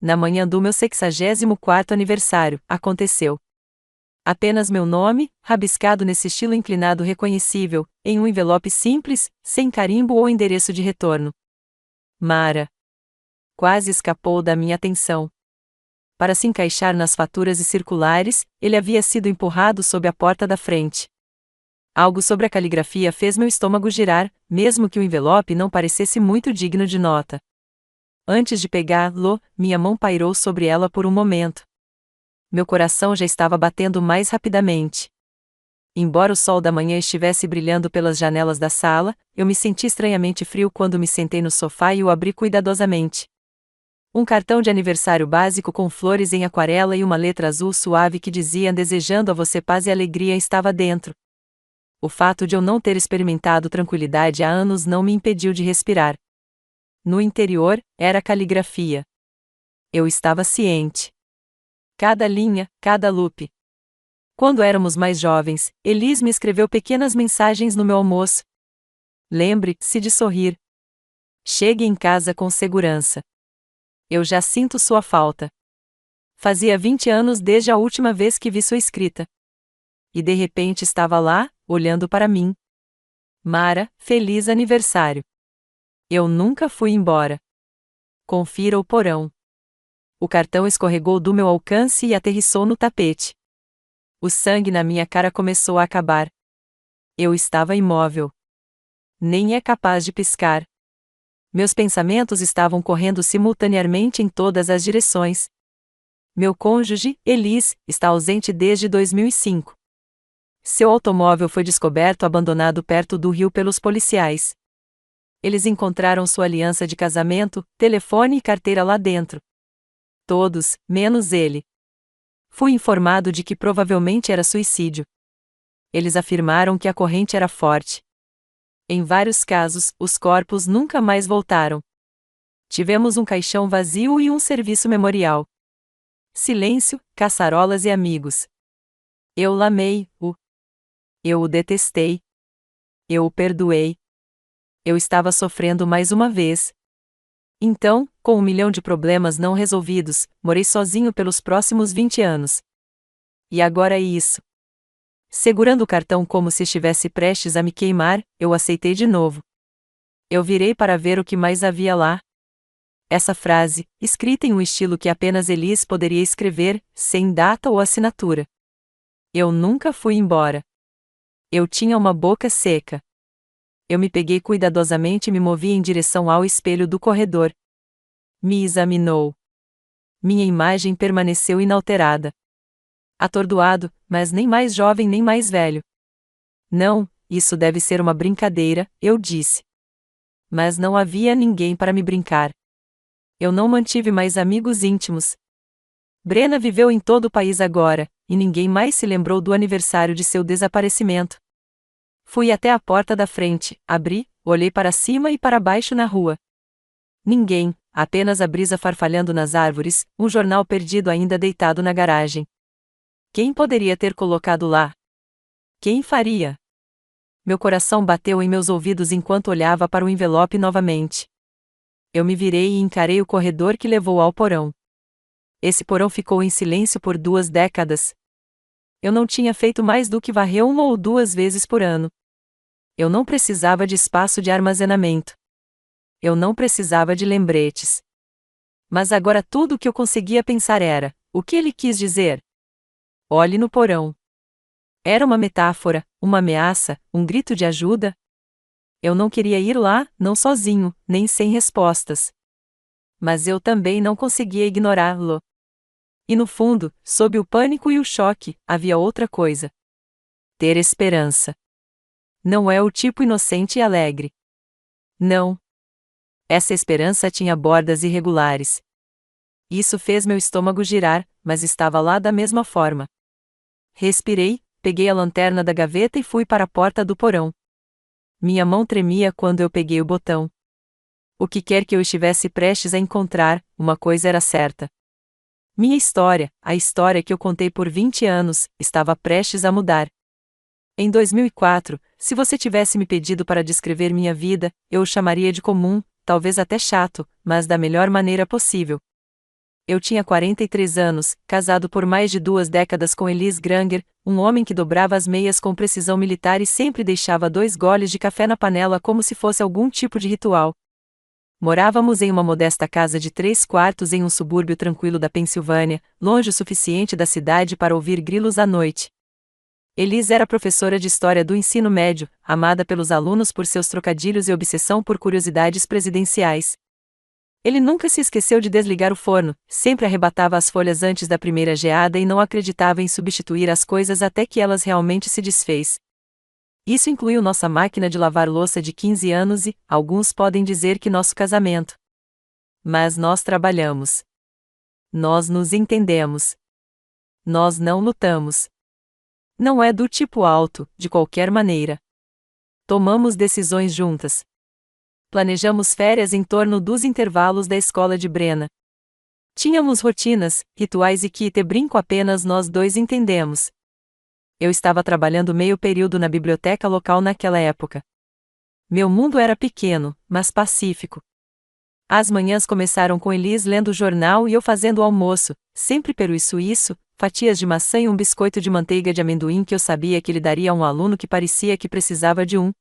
Na manhã do meu 64º aniversário, aconteceu. Apenas meu nome, rabiscado nesse estilo inclinado reconhecível, em um envelope simples, sem carimbo ou endereço de retorno. Mara. Quase escapou da minha atenção. Para se encaixar nas faturas e circulares, ele havia sido empurrado sob a porta da frente. Algo sobre a caligrafia fez meu estômago girar, mesmo que o envelope não parecesse muito digno de nota. Antes de pegá-lo, minha mão pairou sobre ela por um momento. Meu coração já estava batendo mais rapidamente. Embora o sol da manhã estivesse brilhando pelas janelas da sala, eu me senti estranhamente frio quando me sentei no sofá e o abri cuidadosamente. Um cartão de aniversário básico com flores em aquarela e uma letra azul suave que dizia "Desejando a você paz e alegria" estava dentro. O fato de eu não ter experimentado tranquilidade há anos não me impediu de respirar. No interior, era caligrafia. Eu estava ciente. Cada linha, cada loop. Quando éramos mais jovens, Elis me escreveu pequenas mensagens no meu almoço. Lembre-se de sorrir. Chegue em casa com segurança. Eu já sinto sua falta. Fazia 20 anos desde a última vez que vi sua escrita. E de repente estava lá, olhando para mim. Mara, feliz aniversário. Eu nunca fui embora. Confira o porão. O cartão escorregou do meu alcance e aterrissou no tapete. O sangue na minha cara começou a acabar. Eu estava imóvel. Nem é capaz de piscar. Meus pensamentos estavam correndo simultaneamente em todas as direções. Meu cônjuge, Elis, está ausente desde 2005. Seu automóvel foi descoberto abandonado perto do rio pelos policiais. Eles encontraram sua aliança de casamento, telefone e carteira lá dentro. Todos, menos ele. Fui informado de que provavelmente era suicídio. Eles afirmaram que a corrente era forte. Em vários casos, os corpos nunca mais voltaram. Tivemos um caixão vazio e um serviço memorial. Silêncio, caçarolas e amigos. Eu lamei-o. Eu o detestei. Eu o perdoei. Eu estava sofrendo mais uma vez. Então, com 1 milhão de problemas não resolvidos, morei sozinho pelos próximos 20 anos. E agora é isso. Segurando o cartão como se estivesse prestes a me queimar, eu aceitei de novo. Eu virei para ver o que mais havia lá. Essa frase, escrita em um estilo que apenas Elis poderia escrever, sem data ou assinatura. Eu nunca fui embora. Eu tinha uma boca seca. Eu me peguei cuidadosamente e me movi em direção ao espelho do corredor. Me examinou. Minha imagem permaneceu inalterada. Atordoado, mas nem mais jovem nem mais velho. Não, isso deve ser uma brincadeira, eu disse. Mas não havia ninguém para me brincar. Eu não mantive mais amigos íntimos. Brenna viveu em todo o país agora, e ninguém mais se lembrou do aniversário de seu desaparecimento. Fui até a porta da frente, abri, olhei para cima e para baixo na rua. Ninguém, apenas a brisa farfalhando nas árvores, um jornal perdido ainda deitado na garagem. Quem poderia ter colocado lá? Quem faria? Meu coração bateu em meus ouvidos enquanto olhava para o envelope novamente. Eu me virei e encarei o corredor que levou ao porão. Esse porão ficou em silêncio por 2 décadas. Eu não tinha feito mais do que varrer 1 ou 2 vezes por ano. Eu não precisava de espaço de armazenamento. Eu não precisava de lembretes. Mas agora tudo o que eu conseguia pensar era: o que ele quis dizer? Olhe no porão. Era uma metáfora, uma ameaça, um grito de ajuda? Eu não queria ir lá, não sozinho, nem sem respostas. Mas eu também não conseguia ignorá-lo. E no fundo, sob o pânico e o choque, havia outra coisa. Ter esperança. Não é o tipo inocente e alegre. Não. Essa esperança tinha bordas irregulares. Isso fez meu estômago girar, mas estava lá da mesma forma. Respirei, peguei a lanterna da gaveta e fui para a porta do porão. Minha mão tremia quando eu peguei o botão. O que quer que eu estivesse prestes a encontrar, uma coisa era certa. Minha história, a história que eu contei por 20 anos, estava prestes a mudar. Em 2004, se você tivesse me pedido para descrever minha vida, eu o chamaria de comum, talvez até chato, mas da melhor maneira possível. Eu tinha 43 anos, casado por mais de 2 décadas com Elise Granger, um homem que dobrava as meias com precisão militar e sempre deixava 2 goles de café na panela como se fosse algum tipo de ritual. Morávamos em uma modesta casa de 3 quartos em um subúrbio tranquilo da Pensilvânia, longe o suficiente da cidade para ouvir grilos à noite. Elise era professora de história do ensino médio, amada pelos alunos por seus trocadilhos e obsessão por curiosidades presidenciais. Ele nunca se esqueceu de desligar o forno, sempre arrebatava as folhas antes da primeira geada e não acreditava em substituir as coisas até que elas realmente se desfez. Isso incluiu nossa máquina de lavar louça de 15 anos e, alguns podem dizer que nosso casamento. Mas nós trabalhamos. Nós nos entendemos. Nós não lutamos. Não é do tipo alto, de qualquer maneira. Tomamos decisões juntas. Planejamos férias em torno dos intervalos da escola de Brenna. Tínhamos rotinas, rituais e que brinco apenas nós dois entendemos. Eu estava trabalhando meio período na biblioteca local naquela época. Meu mundo era pequeno, mas pacífico. As manhãs começaram com Elise lendo o jornal e eu fazendo o almoço, sempre peru e suíço, fatias de maçã e um biscoito de manteiga de amendoim que eu sabia que ele daria a um aluno que parecia que precisava de um.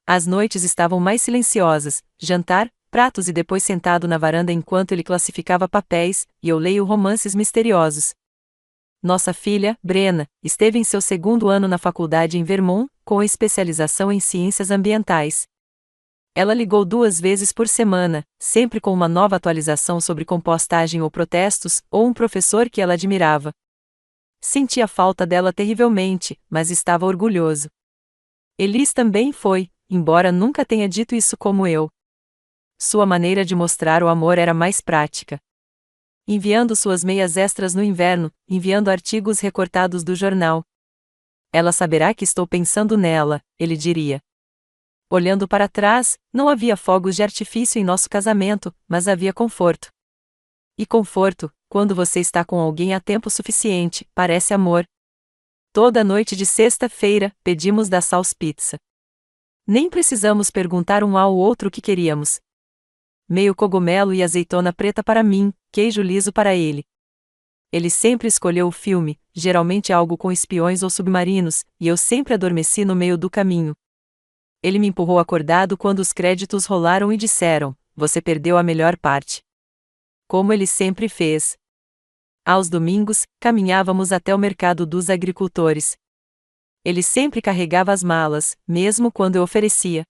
As noites estavam mais silenciosas, jantar, pratos e depois sentado na varanda enquanto ele classificava papéis, e eu leio romances misteriosos. Nossa filha, Brenna, esteve em seu 2º ano na faculdade em Vermont, com especialização em ciências ambientais. Ela ligou 2 vezes por semana, sempre com uma nova atualização sobre compostagem ou protestos, ou um professor que ela admirava. Sentia falta dela terrivelmente, mas estava orgulhoso. Elise também foi, embora nunca tenha dito isso como eu. Sua maneira de mostrar o amor era mais prática. Enviando suas meias extras no inverno, enviando artigos recortados do jornal. Ela saberá que estou pensando nela, ele diria. Olhando para trás, não havia fogos de artifício em nosso casamento, mas havia conforto. E conforto, quando você está com alguém há tempo suficiente, parece amor. Toda noite de sexta-feira, pedimos da Sal's Pizza. Nem precisamos perguntar um ao outro o que queríamos. Meio cogumelo e azeitona preta para mim, queijo liso para ele. Ele sempre escolheu o filme, geralmente algo com espiões ou submarinos, e eu sempre adormeci no meio do caminho. Ele me empurrou acordado quando os créditos rolaram e disseram: "Você perdeu a melhor parte." Como ele sempre fez. Aos domingos, caminhávamos até o mercado dos agricultores. Ele sempre carregava as malas, mesmo quando eu oferecia.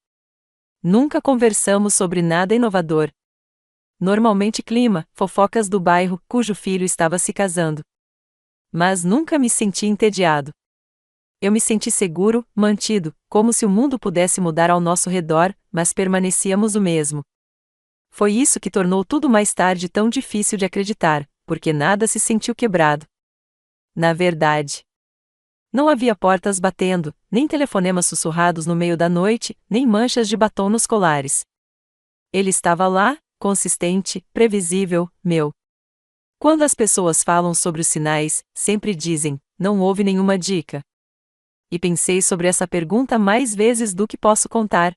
Nunca conversamos sobre nada inovador. Normalmente clima, fofocas do bairro, cujo filho estava se casando. Mas nunca me senti entediado. Eu me senti seguro, mantido, como se o mundo pudesse mudar ao nosso redor, mas permanecíamos o mesmo. Foi isso que tornou tudo mais tarde tão difícil de acreditar, porque nada se sentiu quebrado. Na verdade, não havia portas batendo, nem telefonemas sussurrados no meio da noite, nem manchas de batom nos colares. Ele estava lá, consistente, previsível, meu. Quando as pessoas falam sobre os sinais, sempre dizem: "Não houve nenhuma dica." E pensei sobre essa pergunta mais vezes do que posso contar.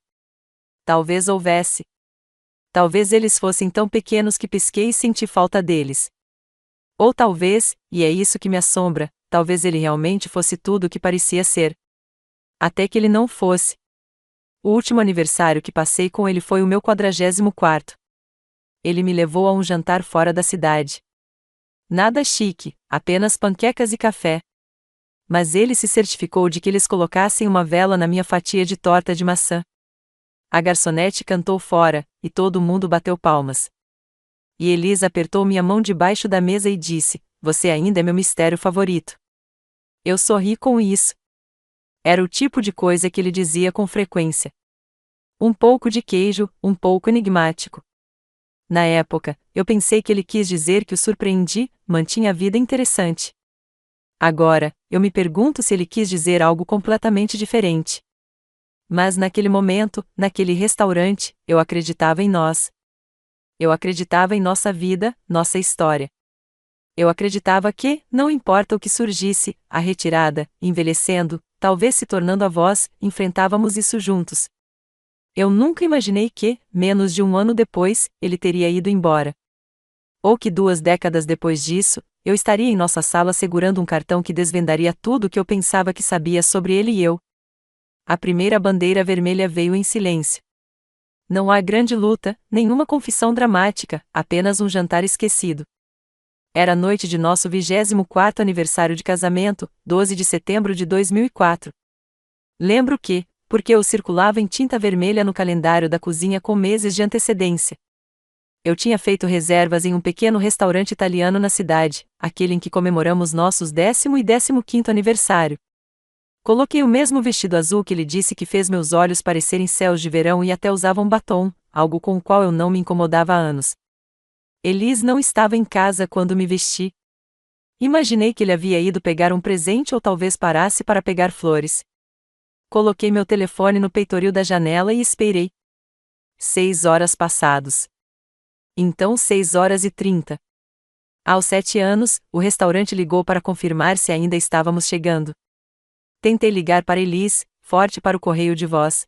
Talvez houvesse. Talvez eles fossem tão pequenos que pisquei e senti falta deles. Ou talvez, e é isso que me assombra, talvez ele realmente fosse tudo o que parecia ser. Até que ele não fosse. O último aniversário que passei com ele foi o meu 44º. Ele me levou a um jantar fora da cidade. Nada chique, apenas panquecas e café. Mas ele se certificou de que eles colocassem uma vela na minha fatia de torta de maçã. A garçonete cantou fora, e todo mundo bateu palmas. E Elisa apertou minha mão debaixo da mesa e disse: "Você ainda é meu mistério favorito." Eu sorri com isso. Era o tipo de coisa que ele dizia com frequência. Um pouco de queijo, um pouco enigmático. Na época, eu pensei que ele quis dizer que o surpreendi, mantinha a vida interessante. Agora, eu me pergunto se ele quis dizer algo completamente diferente. Mas naquele momento, naquele restaurante, eu acreditava em nós. Eu acreditava em nossa vida, nossa história. Eu acreditava que, não importa o que surgisse, a retirada, envelhecendo, talvez se tornando avós, enfrentávamos isso juntos. Eu nunca imaginei que, menos de um ano depois, ele teria ido embora. Ou que 2 décadas depois disso, eu estaria em nossa sala segurando um cartão que desvendaria tudo o que eu pensava que sabia sobre ele e eu. A primeira bandeira vermelha veio em silêncio. Não há grande luta, nenhuma confissão dramática, apenas um jantar esquecido. Era a noite de nosso 24º aniversário de casamento, 12 de setembro de 2004. Lembro que, porque eu circulava em tinta vermelha no calendário da cozinha com meses de antecedência. Eu tinha feito reservas em um pequeno restaurante italiano na cidade, aquele em que comemoramos nossos 10º e 15º aniversário. Coloquei o mesmo vestido azul que ele disse que fez meus olhos parecerem céus de verão e até usava um batom, algo com o qual eu não me incomodava há anos. Elise não estava em casa quando me vesti. Imaginei que ele havia ido pegar um presente ou talvez parasse para pegar flores. Coloquei meu telefone no peitoril da janela e esperei. 6 horas passados. Então 6h30. Aos 7 anos, o restaurante ligou para confirmar se ainda estávamos chegando. Tentei ligar para Elise, forte para o correio de voz.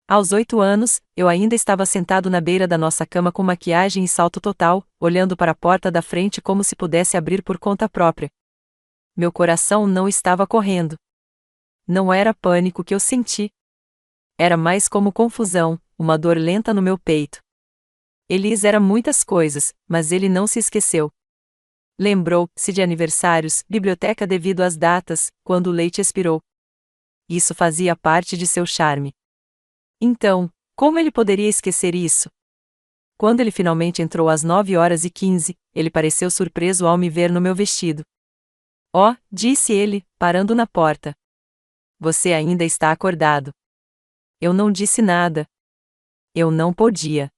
Aos 8 anos, eu ainda estava sentado na beira da nossa cama com maquiagem e salto total, olhando para a porta da frente como se pudesse abrir por conta própria. Meu coração não estava correndo. Não era pânico que eu senti. Era mais como confusão, uma dor lenta no meu peito. Elise era muitas coisas, mas ele não se esqueceu. Lembrou-se de aniversários, biblioteca devido às datas, quando o leite expirou. Isso fazia parte de seu charme. Então, como ele poderia esquecer isso? Quando ele finalmente entrou às 9h15, ele pareceu surpreso ao me ver no meu vestido. Oh, disse ele, parando na porta. Você ainda está acordado. Eu não disse nada. Eu não podia.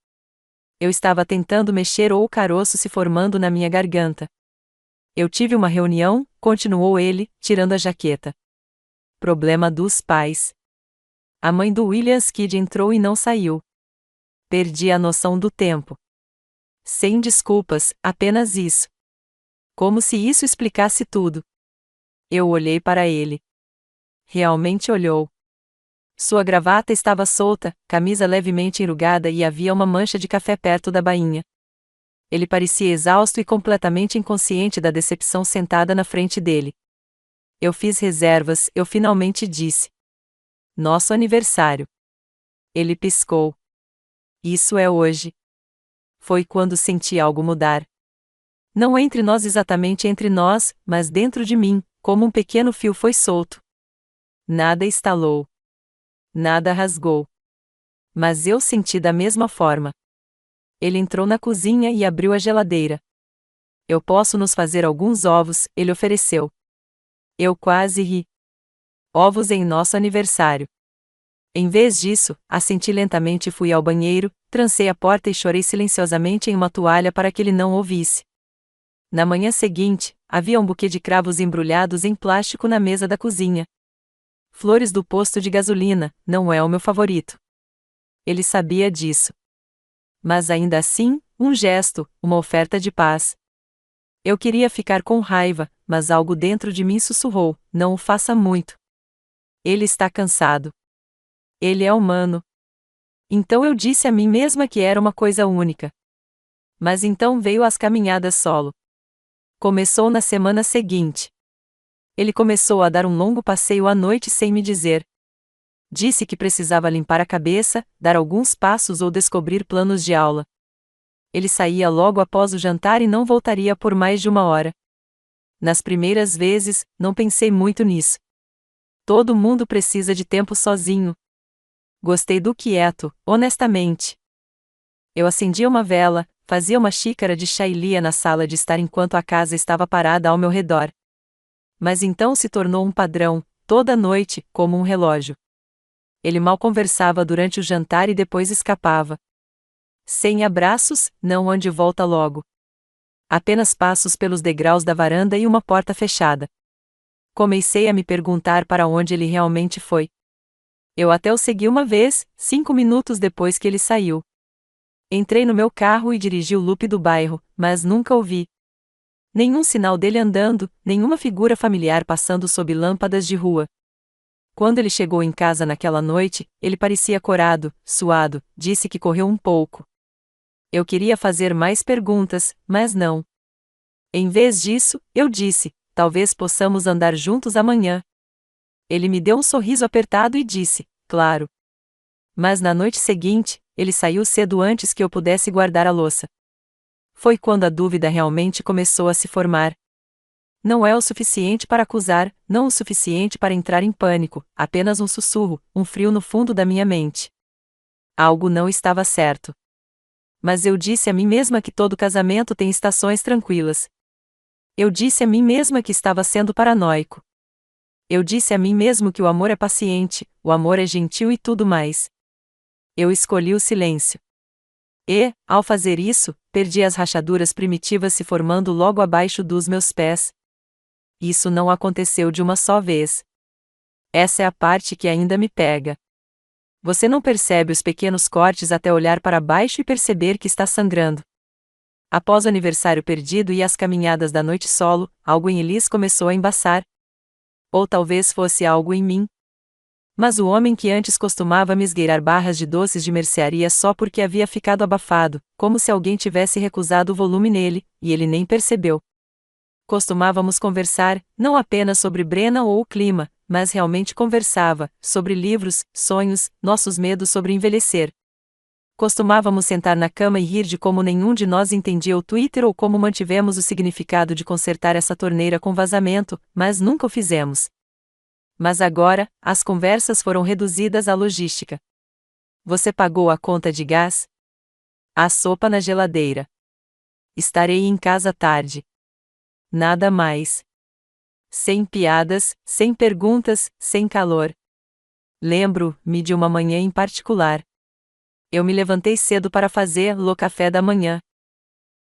Eu estava tentando mexer ou o caroço se formando na minha garganta. Eu tive uma reunião, continuou ele, tirando a jaqueta. Problema dos pais. A mãe do Williams Kid entrou e não saiu. Perdi a noção do tempo. Sem desculpas, apenas isso. Como se isso explicasse tudo. Eu olhei para ele. Realmente olhou. Sua gravata estava solta, camisa levemente enrugada e havia uma mancha de café perto da bainha. Ele parecia exausto e completamente inconsciente da decepção sentada na frente dele. Eu fiz reservas, eu finalmente disse. Nosso aniversário. Ele piscou. Isso é hoje. Foi quando senti algo mudar. Não entre nós exatamente entre nós, mas dentro de mim, como um pequeno fio foi solto. Nada estalou. Nada rasgou. Mas eu senti da mesma forma. Ele entrou na cozinha e abriu a geladeira. Eu posso nos fazer alguns ovos, ele ofereceu. Eu quase ri. Ovos em nosso aniversário. Em vez disso, assenti lentamente e fui ao banheiro, trancei a porta e chorei silenciosamente em uma toalha para que ele não ouvisse. Na manhã seguinte, havia um buquê de cravos embrulhados em plástico na mesa da cozinha. Flores do posto de gasolina, não é o meu favorito. Ele sabia disso. Mas ainda assim, um gesto, uma oferta de paz. Eu queria ficar com raiva, mas algo dentro de mim sussurrou, não o faça muito. Ele está cansado. Ele é humano. Então eu disse a mim mesma que era uma coisa única. Mas então veio as caminhadas solo. Começou na semana seguinte. Ele começou a dar um longo passeio à noite sem me dizer. Disse que precisava limpar a cabeça, dar alguns passos ou descobrir planos de aula. Ele saía logo após o jantar e não voltaria por mais de 1 hora. Nas primeiras vezes, não pensei muito nisso. Todo mundo precisa de tempo sozinho. Gostei do quieto, honestamente. Eu acendia uma vela, fazia uma xícara de chá e lia na sala de estar enquanto a casa estava parada ao meu redor. Mas então se tornou um padrão, toda noite, como um relógio. Ele mal conversava durante o jantar e depois escapava. Sem abraços, não ande volta logo. Apenas passos pelos degraus da varanda e uma porta fechada. Comecei a me perguntar para onde ele realmente foi. Eu até o segui uma vez, 5 minutos depois que ele saiu. Entrei no meu carro e dirigi o loop do bairro, mas nunca o vi. Nenhum sinal dele andando, nenhuma figura familiar passando sob lâmpadas de rua. Quando ele chegou em casa naquela noite, ele parecia corado, suado, disse que correu um pouco. Eu queria fazer mais perguntas, mas não. Em vez disso, eu disse: talvez possamos andar juntos amanhã. Ele me deu um sorriso apertado e disse: claro. Mas na noite seguinte, ele saiu cedo antes que eu pudesse guardar a louça. Foi quando a dúvida realmente começou a se formar. Não é o suficiente para acusar, não o suficiente para entrar em pânico, apenas um sussurro, um frio no fundo da minha mente. Algo não estava certo. Mas eu disse a mim mesma que todo casamento tem estações tranquilas. Eu disse a mim mesma que estava sendo paranoico. Eu disse a mim mesmo que o amor é paciente, o amor é gentil e tudo mais. Eu escolhi o silêncio. E, ao fazer isso, perdi as rachaduras primitivas se formando logo abaixo dos meus pés. Isso não aconteceu de uma só vez. Essa é a parte que ainda me pega. Você não percebe os pequenos cortes até olhar para baixo e perceber que está sangrando. Após o aniversário perdido e as caminhadas da noite solo, algo em Elis começou a embaçar. Ou talvez fosse algo em mim. Mas o homem que antes costumava me esgueirar barras de doces de mercearia só porque havia ficado abafado, como se alguém tivesse recusado o volume nele, e ele nem percebeu. Costumávamos conversar, não apenas sobre Brenna ou o clima, mas realmente conversava, sobre livros, sonhos, nossos medos sobre envelhecer. Costumávamos sentar na cama e rir de como nenhum de nós entendia o Twitter ou como mantivemos o significado de consertar essa torneira com vazamento, mas nunca o fizemos. Mas agora, as conversas foram reduzidas à logística. Você pagou a conta de gás? Há sopa na geladeira. Estarei em casa tarde. Nada mais. Sem piadas, sem perguntas, sem calor. Lembro-me de uma manhã em particular. Eu me levantei cedo para fazer o café da manhã.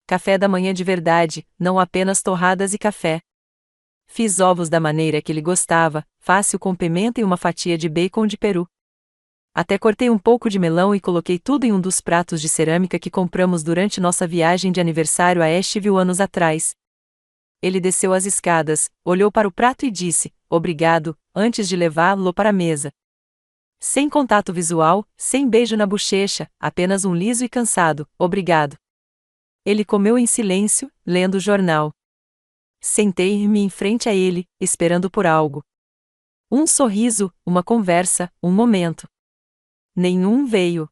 Café da manhã de verdade, não apenas torradas e café. Fiz ovos da maneira que ele gostava, fácil com pimenta e uma fatia de bacon de peru. Até cortei um pouco de melão e coloquei tudo em um dos pratos de cerâmica que compramos durante nossa viagem de aniversário a Asheville anos atrás. Ele desceu as escadas, olhou para o prato e disse, obrigado, antes de levá-lo para a mesa. Sem contato visual, sem beijo na bochecha, apenas um liso e cansado, obrigado. Ele comeu em silêncio, lendo o jornal. Sentei-me em frente a ele, esperando por algo. Um sorriso, uma conversa, um momento. Nenhum veio.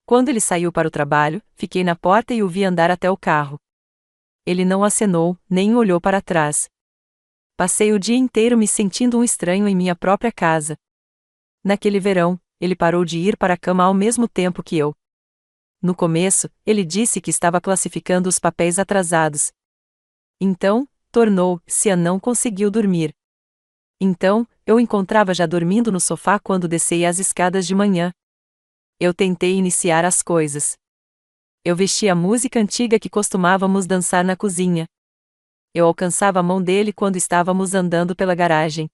Quando ele saiu para o trabalho, fiquei na porta e o vi andar até o carro. Ele não acenou, nem olhou para trás. Passei o dia inteiro me sentindo um estranho em minha própria casa. Naquele verão, ele parou de ir para a cama ao mesmo tempo que eu. No começo, ele disse que estava classificando os papéis atrasados. Então, tornou-se a não conseguiu dormir. Então, eu o encontrava já dormindo no sofá quando descia as escadas de manhã. Eu tentei iniciar as coisas. Eu vestia a música antiga que costumávamos dançar na cozinha. Eu alcançava a mão dele quando estávamos andando pela garagem.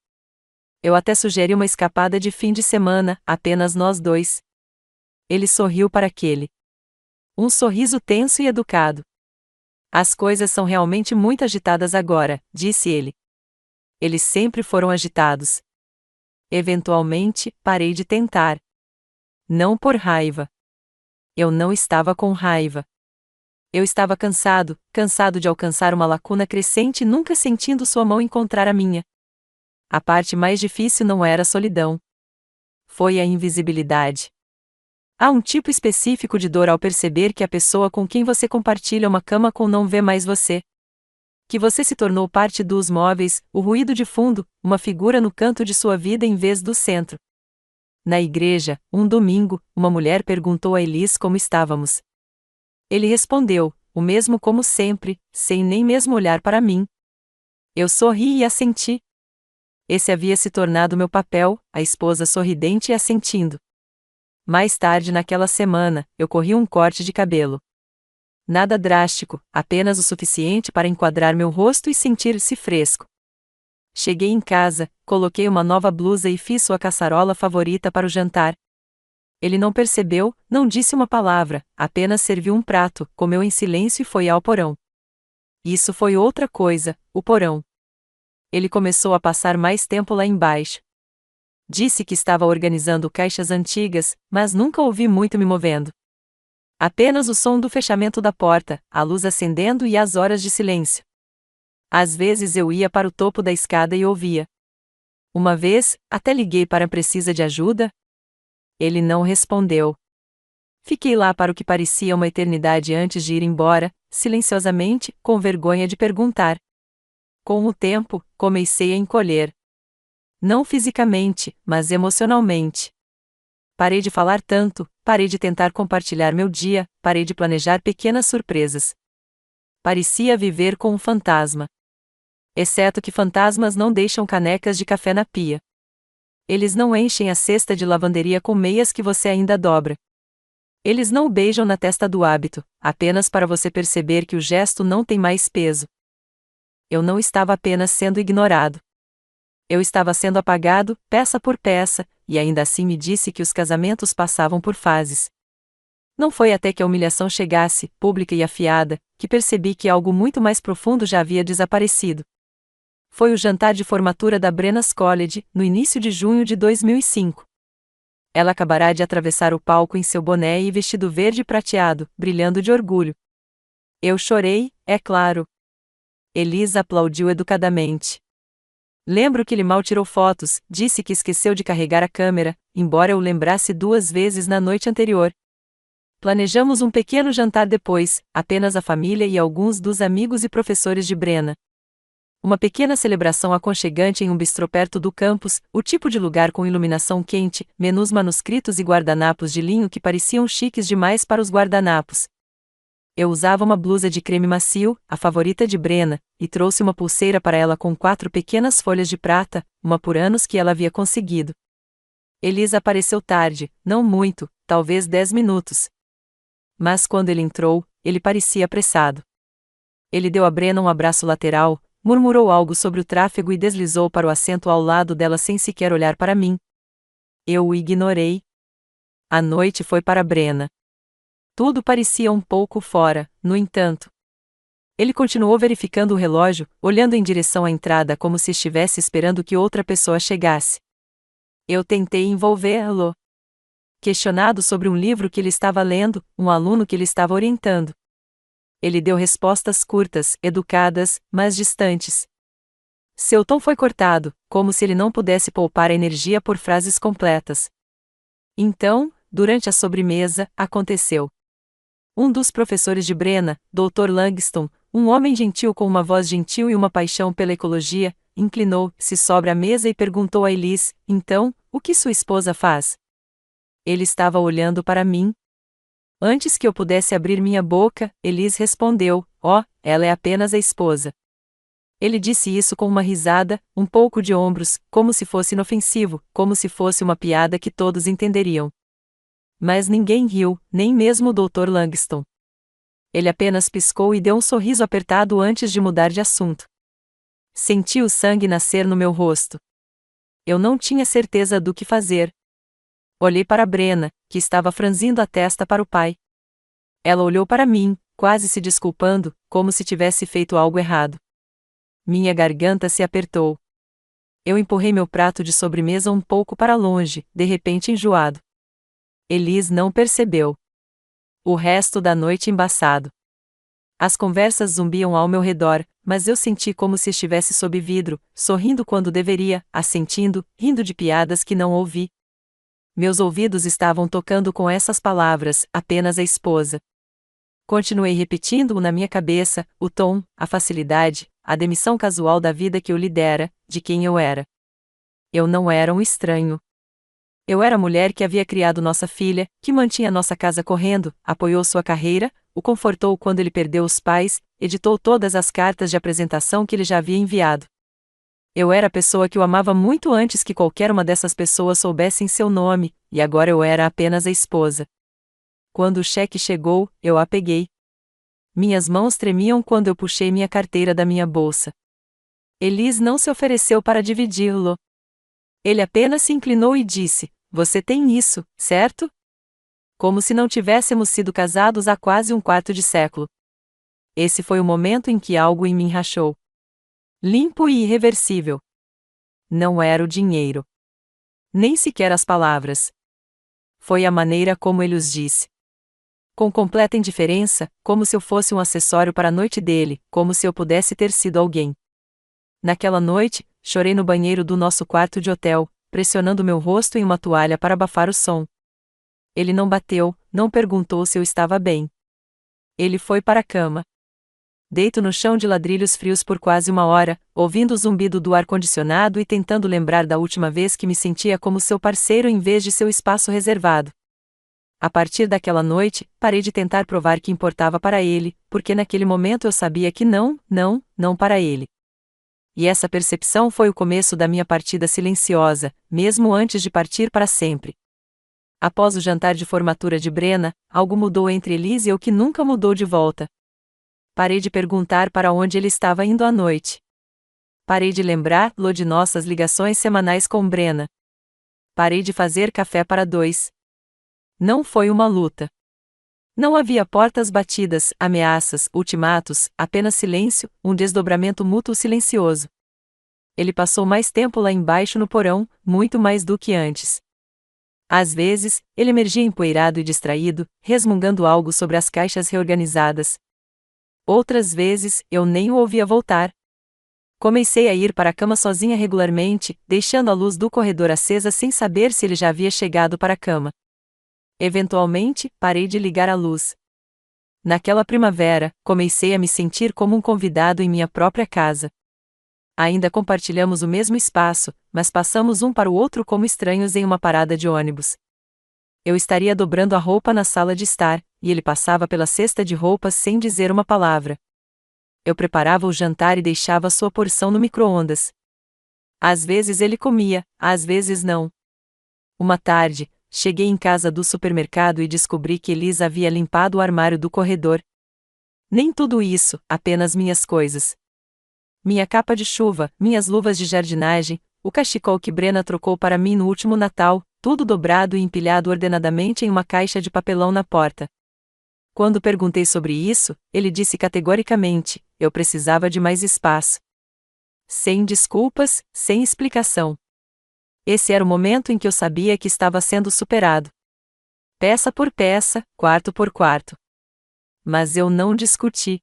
Eu até sugeri uma escapada de fim de semana, apenas nós dois. Ele sorriu para aquele. Um sorriso tenso e educado. As coisas são realmente muito agitadas agora, disse ele. Eles sempre foram agitados. Eventualmente, parei de tentar. Não por raiva. Eu não estava com raiva. Eu estava cansado, cansado de alcançar uma lacuna crescente e nunca sentindo sua mão encontrar a minha. A parte mais difícil não era a solidão. Foi a invisibilidade. Há um tipo específico de dor ao perceber que a pessoa com quem você compartilha uma cama com não vê mais você. Que você se tornou parte dos móveis, o ruído de fundo, uma figura no canto de sua vida em vez do centro. Na igreja, um domingo, uma mulher perguntou a Elis como estávamos. Ele respondeu, o mesmo como sempre, sem nem mesmo olhar para mim. Eu sorri e assenti. Esse havia se tornado meu papel, a esposa sorridente e assentindo. Mais tarde naquela semana, eu corri um corte de cabelo. Nada drástico, apenas o suficiente para enquadrar meu rosto e sentir-se fresco. Cheguei em casa, coloquei uma nova blusa e fiz sua caçarola favorita para o jantar. Ele não percebeu, não disse uma palavra, apenas serviu um prato, comeu em silêncio e foi ao porão. Isso foi outra coisa, o porão. Ele começou a passar mais tempo lá embaixo. Disse que estava organizando caixas antigas, mas nunca ouvi muito me movendo. Apenas o som do fechamento da porta, a luz acendendo e as horas de silêncio. Às vezes eu ia para o topo da escada e ouvia. Uma vez, até liguei para precisa de ajuda? Ele não respondeu. Fiquei lá para o que parecia uma eternidade antes de ir embora, silenciosamente, com vergonha de perguntar. Com o tempo, comecei a encolher. Não fisicamente, mas emocionalmente. Parei de falar tanto, parei de tentar compartilhar meu dia, parei de planejar pequenas surpresas. Parecia viver com um fantasma. Exceto que fantasmas não deixam canecas de café na pia. Eles não enchem a cesta de lavanderia com meias que você ainda dobra. Eles não beijam na testa do hábito, apenas para você perceber que o gesto não tem mais peso. Eu não estava apenas sendo ignorado. Eu estava sendo apagado, peça por peça, e ainda assim me disse que os casamentos passavam por fases. Não foi até que a humilhação chegasse, pública e afiada, que percebi que algo muito mais profundo já havia desaparecido. Foi o jantar de formatura da Brennas College, no início de junho de 2005. Ela acabará de atravessar o palco em seu boné e vestido verde prateado, brilhando de orgulho. Eu chorei, é claro. Elisa aplaudiu educadamente. Lembro que ele mal tirou fotos, disse que esqueceu de carregar a câmera, embora eu o lembrasse 2 vezes na noite anterior. Planejamos um pequeno jantar depois, apenas a família e alguns dos amigos e professores de Brenna. Uma pequena celebração aconchegante em um bistrô perto do campus, o tipo de lugar com iluminação quente, menus manuscritos e guardanapos de linho que pareciam chiques demais para os guardanapos. Eu usava uma blusa de creme macio, a favorita de Brenna, e trouxe uma pulseira para ela com 4 pequenas folhas de prata, uma por anos que ela havia conseguido. Elisa apareceu tarde, não muito, talvez 10 minutos. Mas quando ele entrou, ele parecia apressado. Ele deu a Brenna um abraço lateral, murmurou algo sobre o tráfego e deslizou para o assento ao lado dela sem sequer olhar para mim. Eu o ignorei. A noite foi para Brenna. Tudo parecia um pouco fora, no entanto. Ele continuou verificando o relógio, olhando em direção à entrada como se estivesse esperando que outra pessoa chegasse. Eu tentei envolvê-lo. Questionado sobre um livro que ele estava lendo, um aluno que ele estava orientando. Ele deu respostas curtas, educadas, mas distantes. Seu tom foi cortado, como se ele não pudesse poupar a energia por frases completas. Então, durante a sobremesa, aconteceu. Um dos professores de Brenna, Dr. Langston, um homem gentil com uma voz gentil e uma paixão pela ecologia, inclinou-se sobre a mesa e perguntou a Elise: então, o que sua esposa faz? Ele estava olhando para mim. Antes que eu pudesse abrir minha boca, Elise respondeu: ela é apenas a esposa. Ele disse isso com uma risada, um pouco de ombros, como se fosse inofensivo, como se fosse uma piada que todos entenderiam. Mas ninguém riu, nem mesmo o Dr. Langston. Ele apenas piscou e deu um sorriso apertado antes de mudar de assunto. Senti o sangue nascer no meu rosto. Eu não tinha certeza do que fazer. Olhei para Brenna, que estava franzindo a testa para o pai. Ela olhou para mim, quase se desculpando, como se tivesse feito algo errado. Minha garganta se apertou. Eu empurrei meu prato de sobremesa um pouco para longe, de repente enjoado. Elise não percebeu. O resto da noite embaçado. As conversas zumbiam ao meu redor, mas eu senti como se estivesse sob vidro, sorrindo quando deveria, assentindo, rindo de piadas que não ouvi. Meus ouvidos estavam tocando com essas palavras: apenas a esposa. Continuei repetindo-o na minha cabeça, o tom, a facilidade, a demissão casual da vida que eu lhe dera, de quem eu era. Eu não era um estranho. Eu era a mulher que havia criado nossa filha, que mantinha nossa casa correndo, apoiou sua carreira, o confortou quando ele perdeu os pais, editou todas as cartas de apresentação que ele já havia enviado. Eu era a pessoa que o amava muito antes que qualquer uma dessas pessoas soubessem seu nome, e agora eu era apenas a esposa. Quando o cheque chegou, eu a peguei. Minhas mãos tremiam quando eu puxei minha carteira da minha bolsa. Elise não se ofereceu para dividi-lo. Ele apenas se inclinou e disse: você tem isso, certo? Como se não tivéssemos sido casados há quase um quarto de século. Esse foi o momento em que algo em mim rachou. Limpo e irreversível. Não era o dinheiro. Nem sequer as palavras. Foi a maneira como ele os disse. Com completa indiferença, como se eu fosse um acessório para a noite dele, como se eu pudesse ter sido alguém. Naquela noite, chorei no banheiro do nosso quarto de hotel, pressionando meu rosto em uma toalha para abafar o som. Ele não bateu, não perguntou se eu estava bem. Ele foi para a cama. Deito no chão de ladrilhos frios por quase uma hora, ouvindo o zumbido do ar-condicionado e tentando lembrar da última vez que me sentia como seu parceiro em vez de seu espaço reservado. A partir daquela noite, parei de tentar provar que importava para ele, porque naquele momento eu sabia que não para ele. E essa percepção foi o começo da minha partida silenciosa, mesmo antes de partir para sempre. Após o jantar de formatura de Brenna, algo mudou entre Elise e eu que nunca mudou de volta. Parei de perguntar para onde ele estava indo à noite. Parei de lembrar-lo de nossas ligações semanais com Brenna. Parei de fazer café para dois. Não foi uma luta. Não havia portas batidas, ameaças, ultimatos, apenas silêncio, um desdobramento mútuo silencioso. Ele passou mais tempo lá embaixo no porão, muito mais do que antes. Às vezes, ele emergia empoeirado e distraído, resmungando algo sobre as caixas reorganizadas. Outras vezes, eu nem o ouvia voltar. Comecei a ir para a cama sozinha regularmente, deixando a luz do corredor acesa sem saber se ele já havia chegado para a cama. Eventualmente, parei de ligar a luz. Naquela primavera, comecei a me sentir como um convidado em minha própria casa. Ainda compartilhamos o mesmo espaço, mas passamos um para o outro como estranhos em uma parada de ônibus. Eu estaria dobrando a roupa na sala de estar, e ele passava pela cesta de roupas sem dizer uma palavra. Eu preparava o jantar e deixava sua porção no micro-ondas. Às vezes ele comia, às vezes não. Uma tarde, cheguei em casa do supermercado e descobri que Elisa havia limpado o armário do corredor. Nem tudo isso, apenas minhas coisas. Minha capa de chuva, minhas luvas de jardinagem, o cachecol que Brenna trocou para mim no último Natal, tudo dobrado e empilhado ordenadamente em uma caixa de papelão na porta. Quando perguntei sobre isso, ele disse categoricamente: eu precisava de mais espaço. Sem desculpas, sem explicação. Esse era o momento em que eu sabia que estava sendo superado. Peça por peça, quarto por quarto. Mas eu não discuti.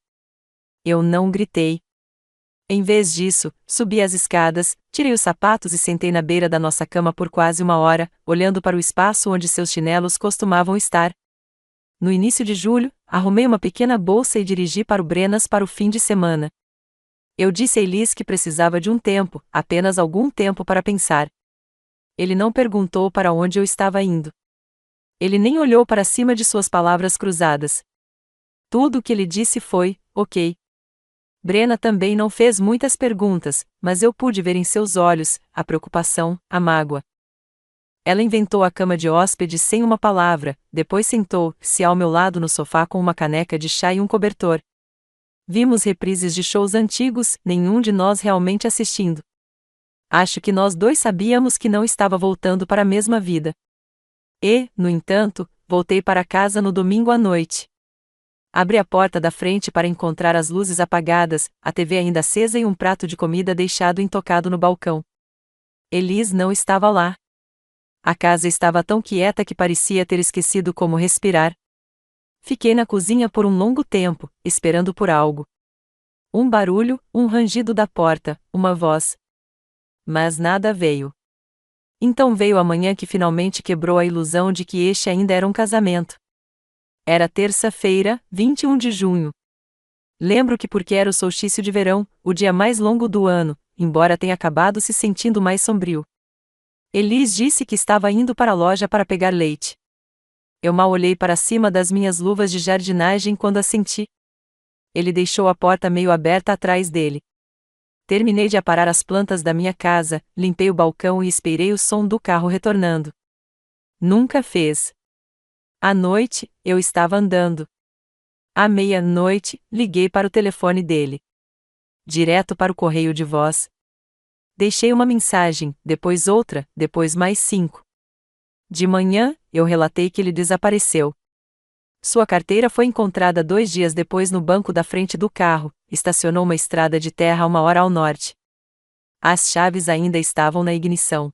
Eu não gritei. Em vez disso, subi as escadas, tirei os sapatos e sentei na beira da nossa cama por quase uma hora, olhando para o espaço onde seus chinelos costumavam estar. No início de julho, arrumei uma pequena bolsa e dirigi para o Brennas para o fim de semana. Eu disse a Elise que precisava de um tempo, apenas algum tempo para pensar. Ele não perguntou para onde eu estava indo. Ele nem olhou para cima de suas palavras cruzadas. Tudo o que ele disse foi: ok. Brenna também não fez muitas perguntas, mas eu pude ver em seus olhos a preocupação, a mágoa. Ela inventou a cama de hóspede sem uma palavra, depois sentou-se ao meu lado no sofá com uma caneca de chá e um cobertor. Vimos reprises de shows antigos, nenhum de nós realmente assistindo. Acho que nós dois sabíamos que não estava voltando para a mesma vida. E, no entanto, voltei para casa no domingo à noite. Abri a porta da frente para encontrar as luzes apagadas, a TV ainda acesa e um prato de comida deixado intocado no balcão. Elise não estava lá. A casa estava tão quieta que parecia ter esquecido como respirar. Fiquei na cozinha por um longo tempo, esperando por algo. Um barulho, um rangido da porta, uma voz. Mas nada veio. Então veio a manhã que finalmente quebrou a ilusão de que este ainda era um casamento. Era terça-feira, 21 de junho. Lembro que porque era o solstício de verão, o dia mais longo do ano, embora tenha acabado se sentindo mais sombrio. Elise disse que estava indo para a loja para pegar leite. Eu mal olhei para cima das minhas luvas de jardinagem quando a senti. Ele deixou a porta meio aberta atrás dele. Terminei de aparar as plantas da minha casa, limpei o balcão e esperei o som do carro retornando. Nunca fez. À noite, eu estava andando. À meia-noite, liguei para o telefone dele. Direto para o correio de voz. Deixei uma mensagem, depois outra, depois mais 5. De manhã, eu relatei que ele desapareceu. Sua carteira foi encontrada 2 dias depois no banco da frente do carro, estacionou uma estrada de terra a 1 hora ao norte. As chaves ainda estavam na ignição.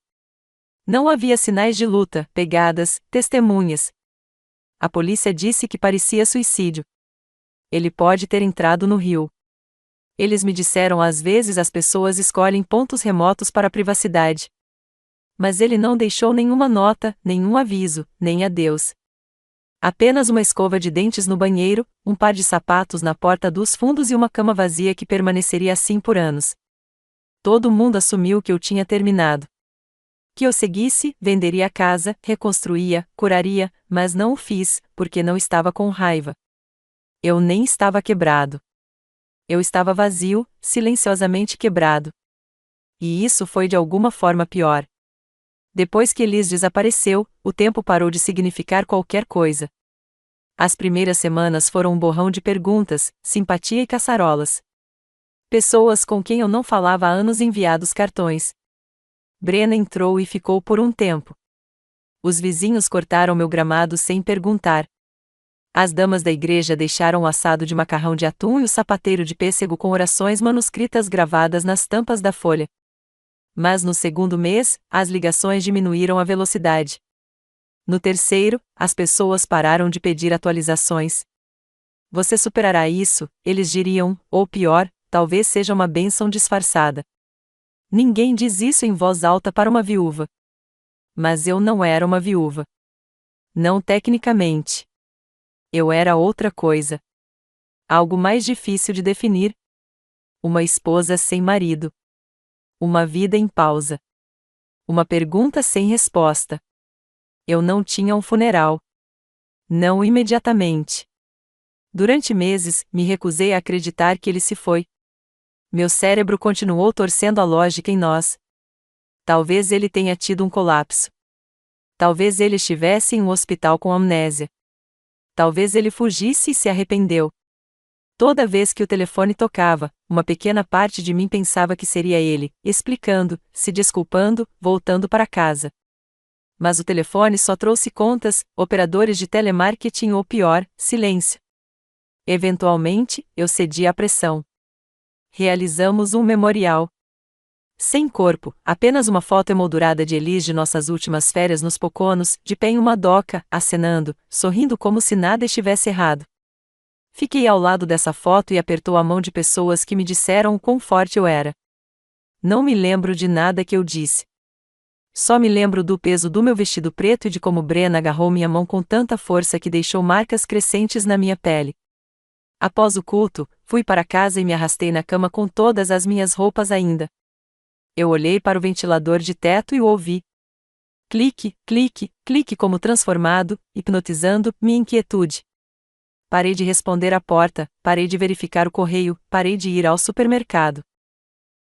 Não havia sinais de luta, pegadas, testemunhas. A polícia disse que parecia suicídio. Ele pode ter entrado no rio. Eles me disseram às vezes as pessoas escolhem pontos remotos para a privacidade. Mas ele não deixou nenhuma nota, nenhum aviso, nem adeus. Apenas uma escova de dentes no banheiro, um par de sapatos na porta dos fundos e uma cama vazia que permaneceria assim por anos. Todo mundo assumiu que eu tinha terminado. Que eu seguisse, venderia a casa, reconstruía, curaria, mas não o fiz, porque não estava com raiva. Eu nem estava quebrado. Eu estava vazio, silenciosamente quebrado. E isso foi de alguma forma pior. Depois que Elis desapareceu, o tempo parou de significar qualquer coisa. As primeiras semanas foram um borrão de perguntas, simpatia e caçarolas. Pessoas com quem eu não falava há anos enviados cartões. Brenna entrou e ficou por um tempo. Os vizinhos cortaram meu gramado sem perguntar. As damas da igreja deixaram o assado de macarrão de atum e o sapateiro de pêssego com orações manuscritas gravadas nas tampas da folha. Mas no segundo mês, as ligações diminuíram a velocidade. No terceiro, as pessoas pararam de pedir atualizações. Você superará isso, eles diriam, ou pior, talvez seja uma bênção disfarçada. Ninguém diz isso em voz alta para uma viúva. Mas eu não era uma viúva. Não tecnicamente. Eu era outra coisa. Algo mais difícil de definir. Uma esposa sem marido. Uma vida em pausa. Uma pergunta sem resposta. Eu não tinha um funeral. Não imediatamente. Durante meses, me recusei a acreditar que ele se foi. Meu cérebro continuou torcendo a lógica em nós. Talvez ele tenha tido um colapso. Talvez ele estivesse em um hospital com amnésia. Talvez ele fugisse e se arrependeu. Toda vez que o telefone tocava, uma pequena parte de mim pensava que seria ele, explicando, se desculpando, voltando para casa. Mas o telefone só trouxe contas, operadores de telemarketing ou pior, silêncio. Eventualmente, eu cedi à pressão. Realizamos um memorial. Sem corpo, apenas uma foto emoldurada de Elis de nossas últimas férias nos Poconos, de pé em uma doca, acenando, sorrindo como se nada estivesse errado. Fiquei ao lado dessa foto e apertou a mão de pessoas que me disseram o quão forte eu era. Não me lembro de nada que eu disse. Só me lembro do peso do meu vestido preto e de como Brenna agarrou minha mão com tanta força que deixou marcas crescentes na minha pele. Após o culto, fui para casa e me arrastei na cama com todas as minhas roupas ainda. Eu olhei para o ventilador de teto e o ouvi. Clique, clique, clique como transformado, hipnotizando minha inquietude. Parei de responder à porta, parei de verificar o correio, parei de ir ao supermercado.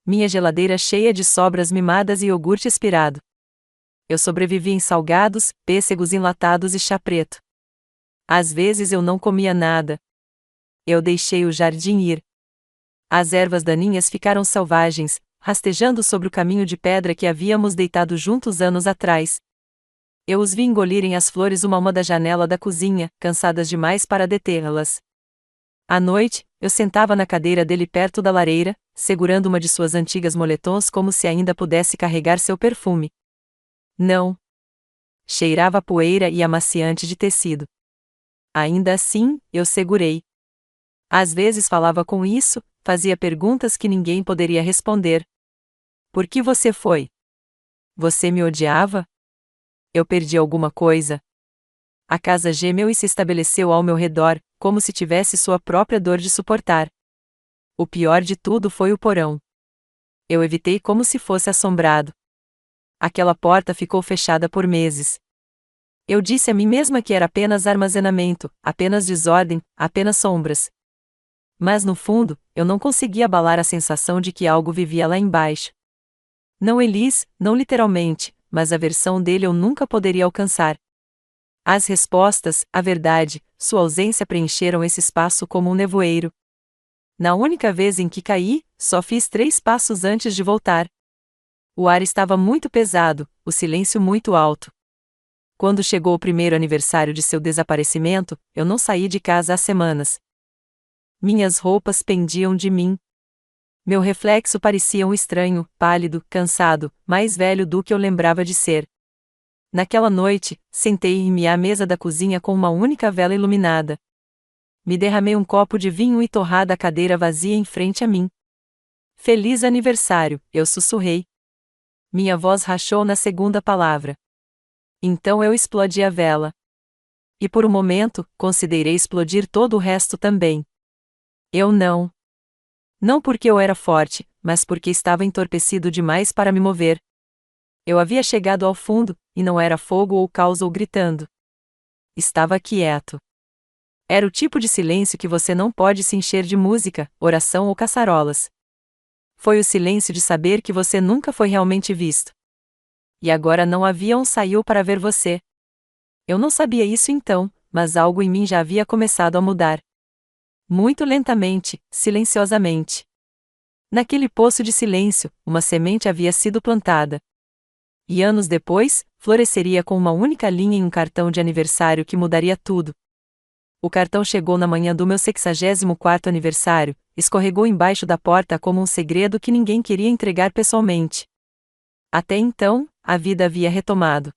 Minha geladeira cheia de sobras mimadas e iogurte expirado. Eu sobrevivi em salgados, pêssegos enlatados e chá preto. Às vezes eu não comia nada. Eu deixei o jardim ir. As ervas daninhas ficaram selvagens, rastejando sobre o caminho de pedra que havíamos deitado juntos anos atrás. Eu os vi engolirem as flores uma a uma da janela da cozinha, cansadas demais para detê-las. À noite, eu sentava na cadeira dele perto da lareira, segurando uma de suas antigas moletons como se ainda pudesse carregar seu perfume. Não. Cheirava a poeira e amaciante de tecido. Ainda assim, eu segurei. Às vezes falava com isso, fazia perguntas que ninguém poderia responder. Por que você foi? Você me odiava? Eu perdi alguma coisa? A casa gemeu e se estabeleceu ao meu redor, como se tivesse sua própria dor de suportar. O pior de tudo foi o porão. Eu evitei como se fosse assombrado. Aquela porta ficou fechada por meses. Eu disse a mim mesma que era apenas armazenamento, apenas desordem, apenas sombras. Mas no fundo, eu não conseguia abalar a sensação de que algo vivia lá embaixo. Não Elis, não literalmente, mas a versão dele eu nunca poderia alcançar. As respostas, a verdade, sua ausência preencheram esse espaço como um nevoeiro. Na única vez em que caí, só fiz 3 passos antes de voltar. O ar estava muito pesado, o silêncio muito alto. Quando chegou o primeiro aniversário de seu desaparecimento, eu não saí de casa há semanas. Minhas roupas pendiam de mim. Meu reflexo parecia um estranho, pálido, cansado, mais velho do que eu lembrava de ser. Naquela noite, sentei-me à mesa da cozinha com uma única vela iluminada. Me derramei um copo de vinho e torrada a cadeira vazia em frente a mim. Feliz aniversário, eu sussurrei. Minha voz rachou na segunda palavra. Então eu explodi a vela. E por um momento, considerei explodir todo o resto também. Eu não. Não porque eu era forte, mas porque estava entorpecido demais para me mover. Eu havia chegado ao fundo, e não era fogo ou caos ou gritando. Estava quieto. Era o tipo de silêncio que você não pode se encher de música, oração ou caçarolas. Foi o silêncio de saber que você nunca foi realmente visto. E agora não havia um saiu para ver você. Eu não sabia isso então, mas algo em mim já havia começado a mudar. Muito lentamente, silenciosamente. Naquele poço de silêncio, uma semente havia sido plantada. E anos depois, floresceria com uma única linha em um cartão de aniversário que mudaria tudo. O cartão chegou na manhã do meu 64º aniversário, escorregou embaixo da porta como um segredo que ninguém queria entregar pessoalmente. Até então, a vida havia retomado.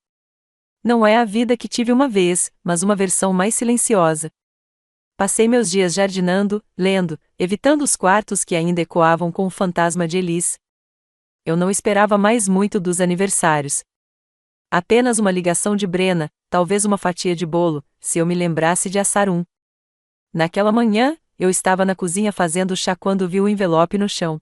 Não é a vida que tive uma vez, mas uma versão mais silenciosa. Passei meus dias jardinando, lendo, evitando os quartos que ainda ecoavam com o fantasma de Elis. Eu não esperava mais muito dos aniversários. Apenas uma ligação de Brena, talvez uma fatia de bolo, se eu me lembrasse de assar um. Naquela manhã, eu estava na cozinha fazendo chá quando vi o envelope no chão.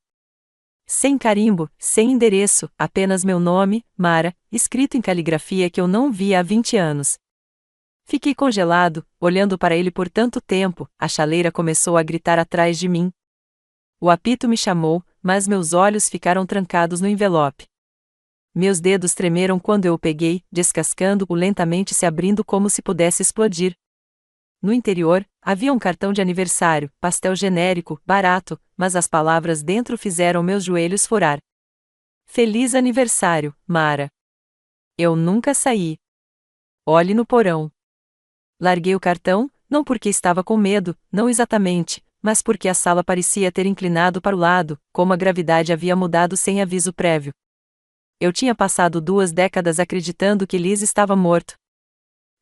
Sem carimbo, sem endereço, apenas meu nome, Mara, escrito em caligrafia que eu não via há 20 anos. Fiquei congelado, olhando para ele por tanto tempo, a chaleira começou a gritar atrás de mim. O apito me chamou, mas meus olhos ficaram trancados no envelope. Meus dedos tremeram quando eu o peguei, descascando-o lentamente se abrindo como se pudesse explodir. No interior, havia um cartão de aniversário, pastel genérico, barato, mas as palavras dentro fizeram meus joelhos furar. Feliz aniversário, Mara. Eu nunca saí. Olhe no porão. Larguei o cartão, não porque estava com medo, não exatamente, mas porque a sala parecia ter inclinado para o lado, como a gravidade havia mudado sem aviso prévio. Eu tinha passado 2 décadas acreditando que Liz estava morto.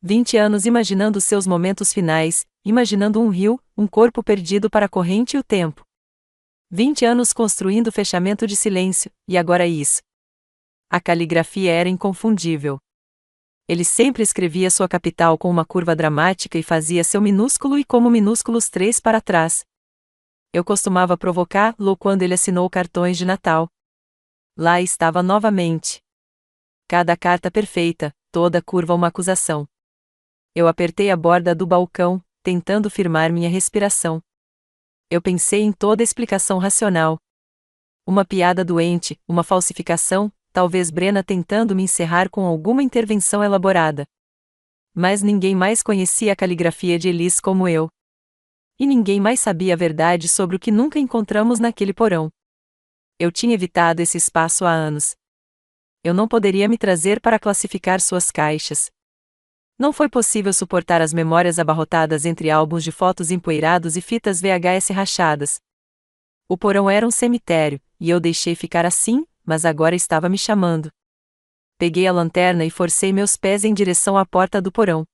20 anos imaginando seus momentos finais, imaginando um rio, um corpo perdido para a corrente e o tempo. 20 anos construindo fechamento de silêncio, e agora isso. A caligrafia era inconfundível. Ele sempre escrevia sua capital com uma curva dramática e fazia seu minúsculo e como minúsculos 3 para trás. Eu costumava provocá-lo quando ele assinou cartões de Natal. Lá estava novamente. Cada carta perfeita, toda curva uma acusação. Eu apertei a borda do balcão, tentando firmar minha respiração. Eu pensei em toda explicação racional. Uma piada doente, uma falsificação, talvez Brena tentando me encerrar com alguma intervenção elaborada. Mas ninguém mais conhecia a caligrafia de Elis como eu. E ninguém mais sabia a verdade sobre o que nunca encontramos naquele porão. Eu tinha evitado esse espaço há anos. Eu não poderia me trazer para classificar suas caixas. Não foi possível suportar as memórias abarrotadas entre álbuns de fotos empoeirados e fitas VHS rachadas. O porão era um cemitério, e eu deixei ficar assim, mas agora estava me chamando. Peguei a lanterna e forcei meus pés em direção à porta do porão.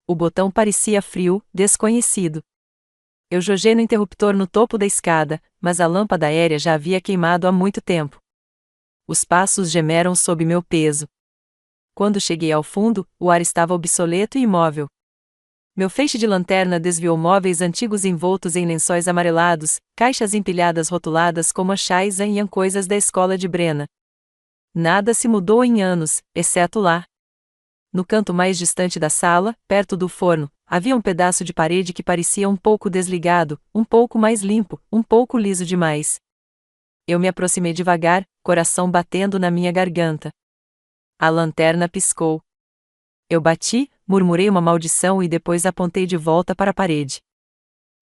O botão parecia frio, desconhecido. Eu jogei no interruptor no topo da escada, mas a lâmpada aérea já havia queimado há muito tempo. Os passos gemeram sob meu peso. Quando cheguei ao fundo, o ar estava obsoleto e imóvel. Meu feixe de lanterna desviou móveis antigos envoltos em lençóis amarelados, caixas empilhadas rotuladas como a Shaisan e coisas da escola de Brena. Nada se mudou em anos, exceto lá. No canto mais distante da sala, perto do forno, havia um pedaço de parede que parecia um pouco desligado, um pouco mais limpo, um pouco liso demais. Eu me aproximei devagar, coração batendo na minha garganta. A lanterna piscou. Eu bati, murmurei uma maldição e depois apontei de volta para a parede.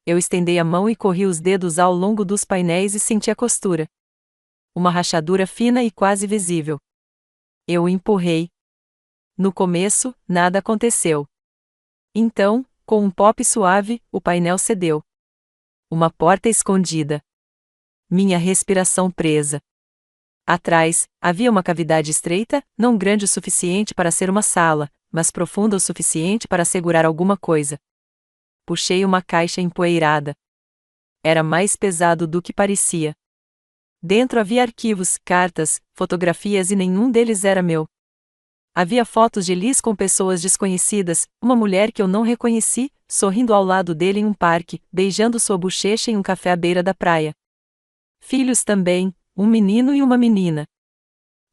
Eu estendei a mão e corri os dedos ao longo dos painéis e senti a costura. Uma rachadura fina e quase visível. Eu o empurrei. No começo, nada aconteceu. Então, com um pop suave, o painel cedeu. Uma porta escondida. Minha respiração presa. Atrás, havia uma cavidade estreita, não grande o suficiente para ser uma sala, mas profunda o suficiente para segurar alguma coisa. Puxei uma caixa empoeirada. Era mais pesado do que parecia. Dentro havia arquivos, cartas, fotografias e nenhum deles era meu. Havia fotos de Elis com pessoas desconhecidas, uma mulher que eu não reconheci, sorrindo ao lado dele em um parque, beijando sua bochecha em um café à beira da praia. Filhos também, um menino e uma menina.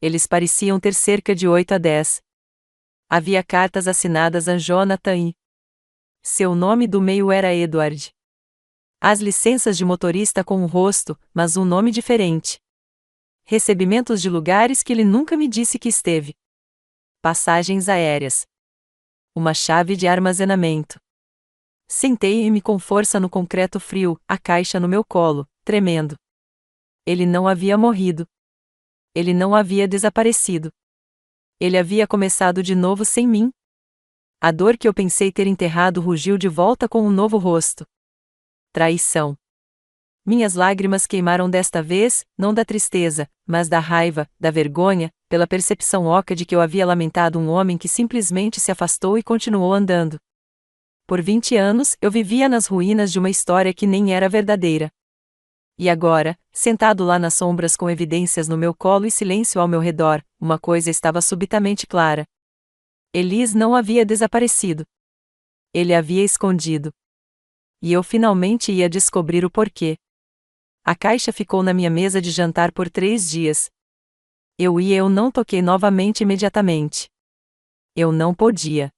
Eles pareciam ter cerca de 8 a 10. Havia cartas assinadas a Jonathan e... Seu nome do meio era Edward. As licenças de motorista com um rosto, mas um nome diferente. Recebimentos de lugares que ele nunca me disse que esteve. Passagens aéreas. Uma chave de armazenamento. Sentei-me com força no concreto frio, a caixa no meu colo, tremendo. Ele não havia morrido. Ele não havia desaparecido. Ele havia começado de novo sem mim. A dor que eu pensei ter enterrado rugiu de volta com um novo rosto. Traição. Minhas lágrimas queimaram desta vez, não da tristeza, mas da raiva, da vergonha, pela percepção oca de que eu havia lamentado um homem que simplesmente se afastou e continuou andando. Por 20 anos, eu vivia nas ruínas de uma história que nem era verdadeira. E agora, sentado lá nas sombras com evidências no meu colo e silêncio ao meu redor, uma coisa estava subitamente clara. Elis não havia desaparecido. Ele havia escondido. E eu finalmente ia descobrir o porquê. A caixa ficou na minha mesa de jantar por 3 dias. Eu não toquei novamente imediatamente. Eu não podia.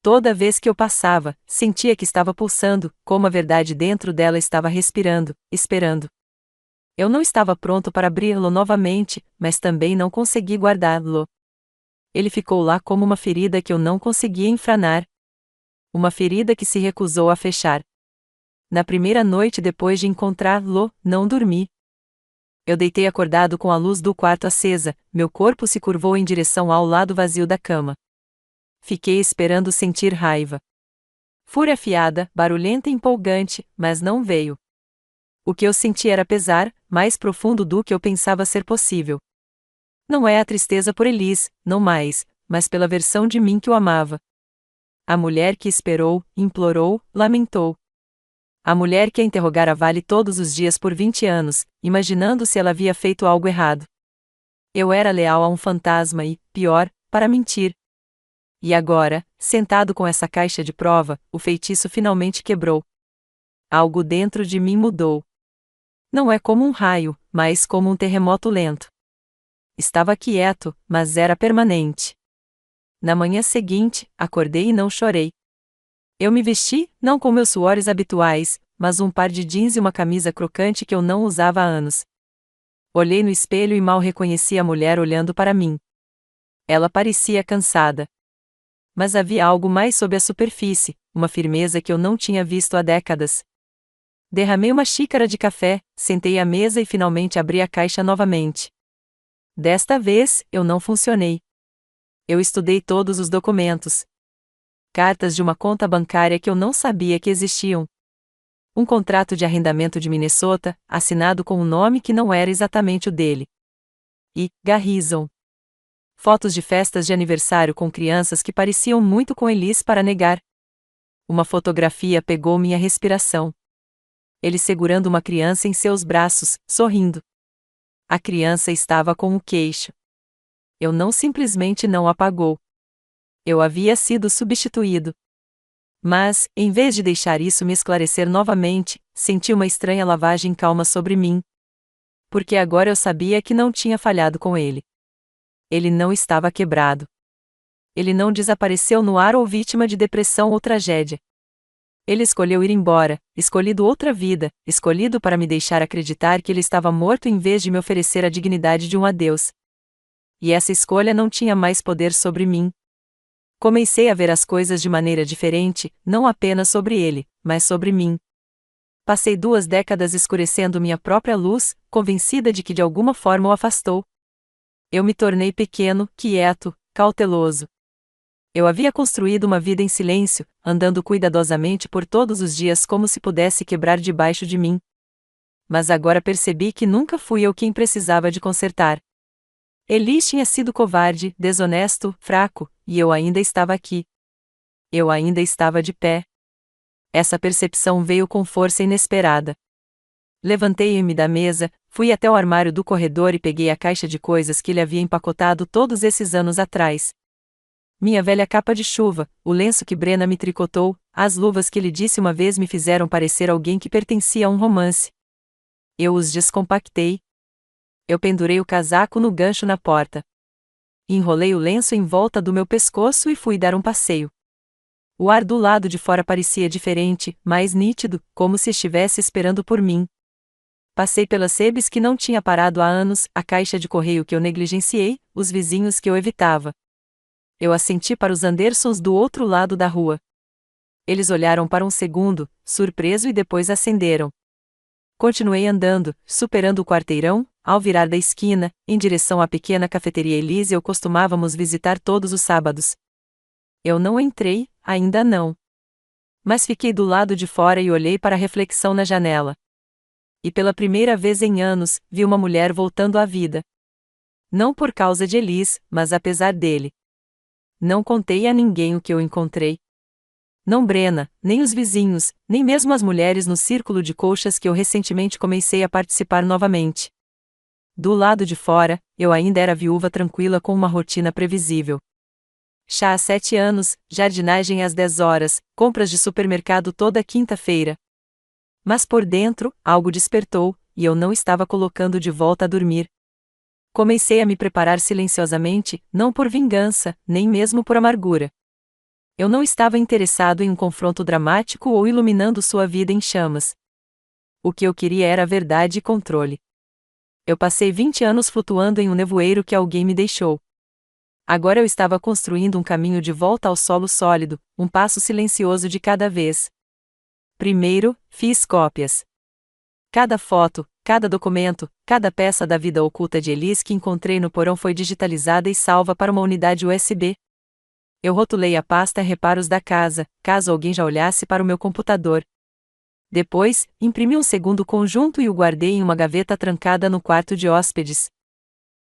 Toda vez que eu passava, sentia que estava pulsando, como a verdade dentro dela estava respirando, esperando. Eu não estava pronto para abri-lo novamente, mas também não consegui guardá-lo. Ele ficou lá como uma ferida que eu não conseguia enfranar. Uma ferida que se recusou a fechar. Na primeira noite depois de encontrá-lo, não dormi. Eu deitei acordado com a luz do quarto acesa, meu corpo se curvou em direção ao lado vazio da cama. Fiquei esperando sentir raiva. Fúria afiada, barulhenta e empolgante, mas não veio. O que eu senti era pesar, mais profundo do que eu pensava ser possível. Não é a tristeza por Elis, não mais, mas pela versão de mim que o amava. A mulher que esperou, implorou, lamentou. A mulher que a interrogara Vale todos os dias por 20 anos, imaginando se ela havia feito algo errado. Eu era leal a um fantasma e, pior, para mentir. E agora, sentado com essa caixa de prova, o feitiço finalmente quebrou. Algo dentro de mim mudou. Não é como um raio, mas como um terremoto lento. Estava quieto, mas era permanente. Na manhã seguinte, acordei e não chorei. Eu me vesti, não com meus suores habituais, mas um par de jeans e uma camisa crocante que eu não usava há anos. Olhei no espelho e mal reconheci a mulher olhando para mim. Ela parecia cansada. Mas havia algo mais sob a superfície, uma firmeza que eu não tinha visto há décadas. Derramei uma xícara de café, sentei à mesa e finalmente abri a caixa novamente. Desta vez, eu não funcionei. Eu estudei todos os documentos. Cartas de uma conta bancária que eu não sabia que existiam. Um contrato de arrendamento de Minnesota, assinado com um nome que não era exatamente o dele. E Garrison. Fotos de festas de aniversário com crianças que pareciam muito com Elis para negar. Uma fotografia pegou minha respiração. Ele segurando uma criança em seus braços, sorrindo. A criança estava com o queixo. Eu não simplesmente não apagou. Eu havia sido substituído. Mas, em vez de deixar isso me esclarecer novamente, senti uma estranha lavagem calma sobre mim. Porque agora eu sabia que não tinha falhado com ele. Ele não estava quebrado. Ele não desapareceu no ar ou vítima de depressão ou tragédia. Ele escolheu ir embora, escolhido outra vida, escolhido para me deixar acreditar que ele estava morto em vez de me oferecer a dignidade de um adeus. E essa escolha não tinha mais poder sobre mim. Comecei a ver as coisas de maneira diferente, não apenas sobre ele, mas sobre mim. Passei 2 décadas escurecendo minha própria luz, convencida de que de alguma forma o afastou. Eu me tornei pequeno, quieto, cauteloso. Eu havia construído uma vida em silêncio, andando cuidadosamente por todos os dias como se pudesse quebrar debaixo de mim. Mas agora percebi que nunca fui eu quem precisava de consertar. Elis tinha sido covarde, desonesto, fraco, e eu ainda estava aqui. Eu ainda estava de pé. Essa percepção veio com força inesperada. Levantei-me da mesa, fui até o armário do corredor e peguei a caixa de coisas que ele havia empacotado todos esses anos atrás. Minha velha capa de chuva, o lenço que Brenna me tricotou, as luvas que ele disse uma vez me fizeram parecer alguém que pertencia a um romance. Eu os descompactei. Eu pendurei o casaco no gancho na porta. Enrolei o lenço em volta do meu pescoço e fui dar um passeio. O ar do lado de fora parecia diferente, mais nítido, como se estivesse esperando por mim. Passei pelas sebes que não tinha parado há anos, a caixa de correio que eu negligenciei, os vizinhos que eu evitava. Eu assenti para os Andersons do outro lado da rua. Eles olharam para um segundo, surpreso, e depois acenderam. Continuei andando, superando o quarteirão, ao virar da esquina, em direção à pequena cafeteria Elise eu costumávamos visitar todos os sábados. Eu não entrei, ainda não. Mas fiquei do lado de fora e olhei para a reflexão na janela. E pela primeira vez em anos, vi uma mulher voltando à vida. Não por causa de Elise, mas apesar dele. Não contei a ninguém o que eu encontrei. Não Brenna, nem os vizinhos, nem mesmo as mulheres no círculo de coxas que eu recentemente comecei a participar novamente. Do lado de fora, eu ainda era viúva tranquila com uma rotina previsível. Chá há 7 anos, jardinagem às 10 horas, compras de supermercado toda quinta-feira. Mas por dentro, algo despertou, e eu não estava colocando de volta a dormir. Comecei a me preparar silenciosamente, não por vingança, nem mesmo por amargura. Eu não estava interessado em um confronto dramático ou iluminando sua vida em chamas. O que eu queria era verdade e controle. Eu passei 20 anos flutuando em um nevoeiro que alguém me deixou. Agora eu estava construindo um caminho de volta ao solo sólido, um passo silencioso de cada vez. Primeiro, fiz cópias. Cada foto, cada documento, cada peça da vida oculta de Elise que encontrei no porão foi digitalizada e salva para uma unidade USB. Eu rotulei a pasta Reparos da casa, caso alguém já olhasse para o meu computador. Depois, imprimi um segundo conjunto e o guardei em uma gaveta trancada no quarto de hóspedes.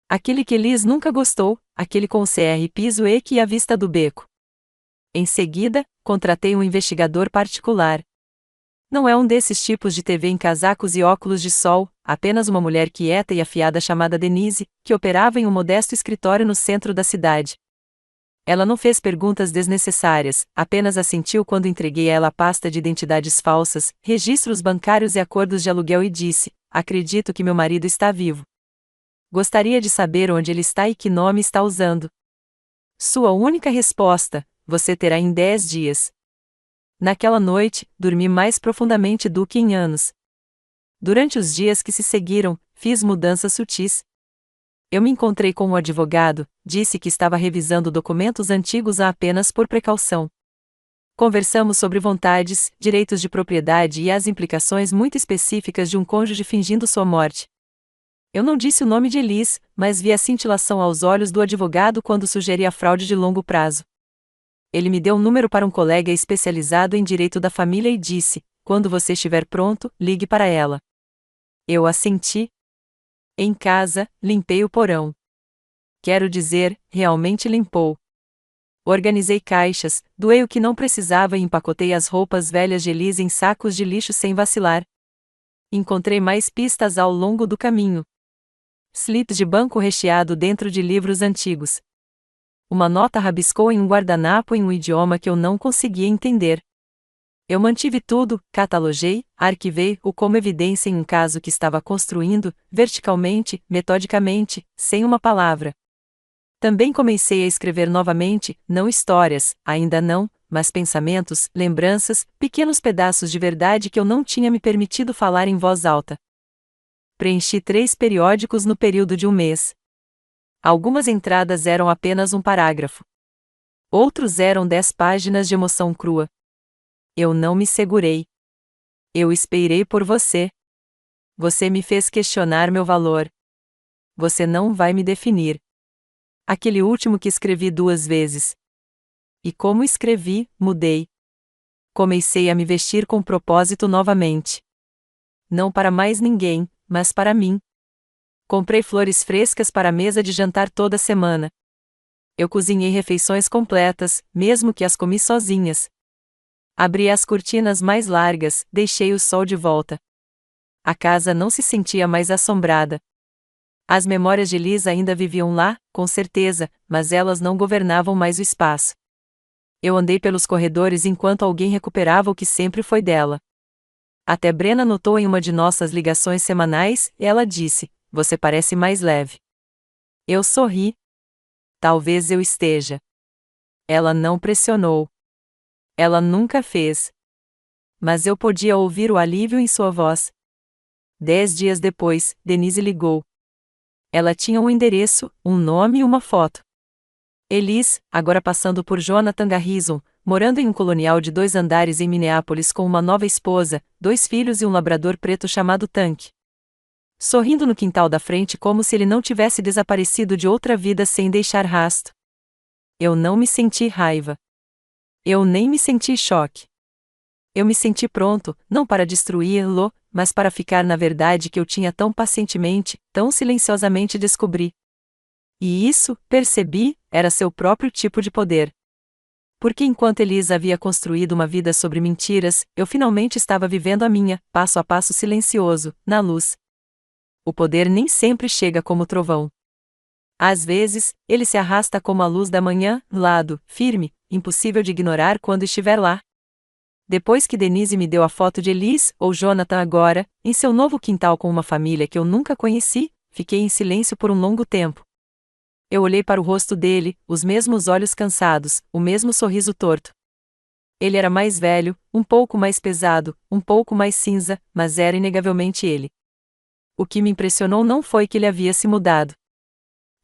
Aquele que Elise nunca gostou, aquele com o CR piso E e a vista do beco. Em seguida, contratei um investigador particular. Não é um desses tipos de TV em casacos e óculos de sol, apenas uma mulher quieta e afiada chamada Denise, que operava em um modesto escritório no centro da cidade. Ela não fez perguntas desnecessárias, apenas assentiu quando entreguei a ela a pasta de identidades falsas, registros bancários e acordos de aluguel e disse: "Acredito que meu marido está vivo. Gostaria de saber onde ele está e que nome está usando." Sua única resposta: "Você terá em 10 dias." Naquela noite, dormi mais profundamente do que em anos. Durante os dias que se seguiram, fiz mudanças sutis. Eu me encontrei com um advogado, disse que estava revisando documentos antigos apenas por precaução. Conversamos sobre vontades, direitos de propriedade e as implicações muito específicas de um cônjuge fingindo sua morte. Eu não disse o nome de Elise, mas vi a cintilação aos olhos do advogado quando sugeri a fraude de longo prazo. Ele me deu um número para um colega especializado em direito da família e disse: "Quando você estiver pronto, ligue para ela." Eu assenti. Em casa, limpei o porão. Quero dizer, realmente limpou. Organizei caixas, doei o que não precisava e empacotei as roupas velhas de Elise em sacos de lixo sem vacilar. Encontrei mais pistas ao longo do caminho. Slips de banco recheado dentro de livros antigos. Uma nota rabiscou em um guardanapo em um idioma que eu não conseguia entender. Eu mantive tudo, catalogei, arquivei-o como evidência em um caso que estava construindo, verticalmente, metodicamente, sem uma palavra. Também comecei a escrever novamente, não histórias, ainda não, mas pensamentos, lembranças, pequenos pedaços de verdade que eu não tinha me permitido falar em voz alta. Preenchi 3 periódicos no período de um mês. Algumas entradas eram apenas um parágrafo. Outros eram 10 páginas de emoção crua. Eu não me segurei. Eu esperei por você. Você me fez questionar meu valor. Você não vai me definir. Aquele último que escrevi 2 vezes. E como escrevi, mudei. Comecei a me vestir com propósito novamente. Não para mais ninguém, mas para mim. Comprei flores frescas para a mesa de jantar toda semana. Eu cozinhei refeições completas, mesmo que as comi sozinhas. Abri as cortinas mais largas, deixei o sol de volta. A casa não se sentia mais assombrada. As memórias de Liz ainda viviam lá, com certeza, mas elas não governavam mais o espaço. Eu andei pelos corredores enquanto alguém recuperava o que sempre foi dela. Até Brenna notou em uma de nossas ligações semanais, e ela disse: "Você parece mais leve." Eu sorri. Talvez eu esteja. Ela não pressionou. Ela nunca fez. Mas eu podia ouvir o alívio em sua voz. 10 dias depois, Denise ligou. Ela tinha um endereço, um nome e uma foto. Elis, agora passando por Jonathan Garrison, morando em um colonial de 2 andares em Minneapolis com uma nova esposa, 2 filhos e um labrador preto chamado Tank. Sorrindo no quintal da frente como se ele não tivesse desaparecido de outra vida sem deixar rasto. Eu não me senti raiva. Eu nem me senti choque. Eu me senti pronto, não para destruí-lo, mas para ficar na verdade que eu tinha tão pacientemente, tão silenciosamente descobri. E isso, percebi, era seu próprio tipo de poder. Porque enquanto Elisa havia construído uma vida sobre mentiras, eu finalmente estava vivendo a minha, passo a passo silencioso, na luz. O poder nem sempre chega como trovão. Às vezes, ele se arrasta como a luz da manhã, lado, firme, impossível de ignorar quando estiver lá. Depois que Denise me deu a foto de Elis, ou Jonathan agora, em seu novo quintal com uma família que eu nunca conheci, fiquei em silêncio por um longo tempo. Eu olhei para o rosto dele, os mesmos olhos cansados, o mesmo sorriso torto. Ele era mais velho, um pouco mais pesado, um pouco mais cinza, mas era inegavelmente ele. O que me impressionou não foi que ele havia se mudado.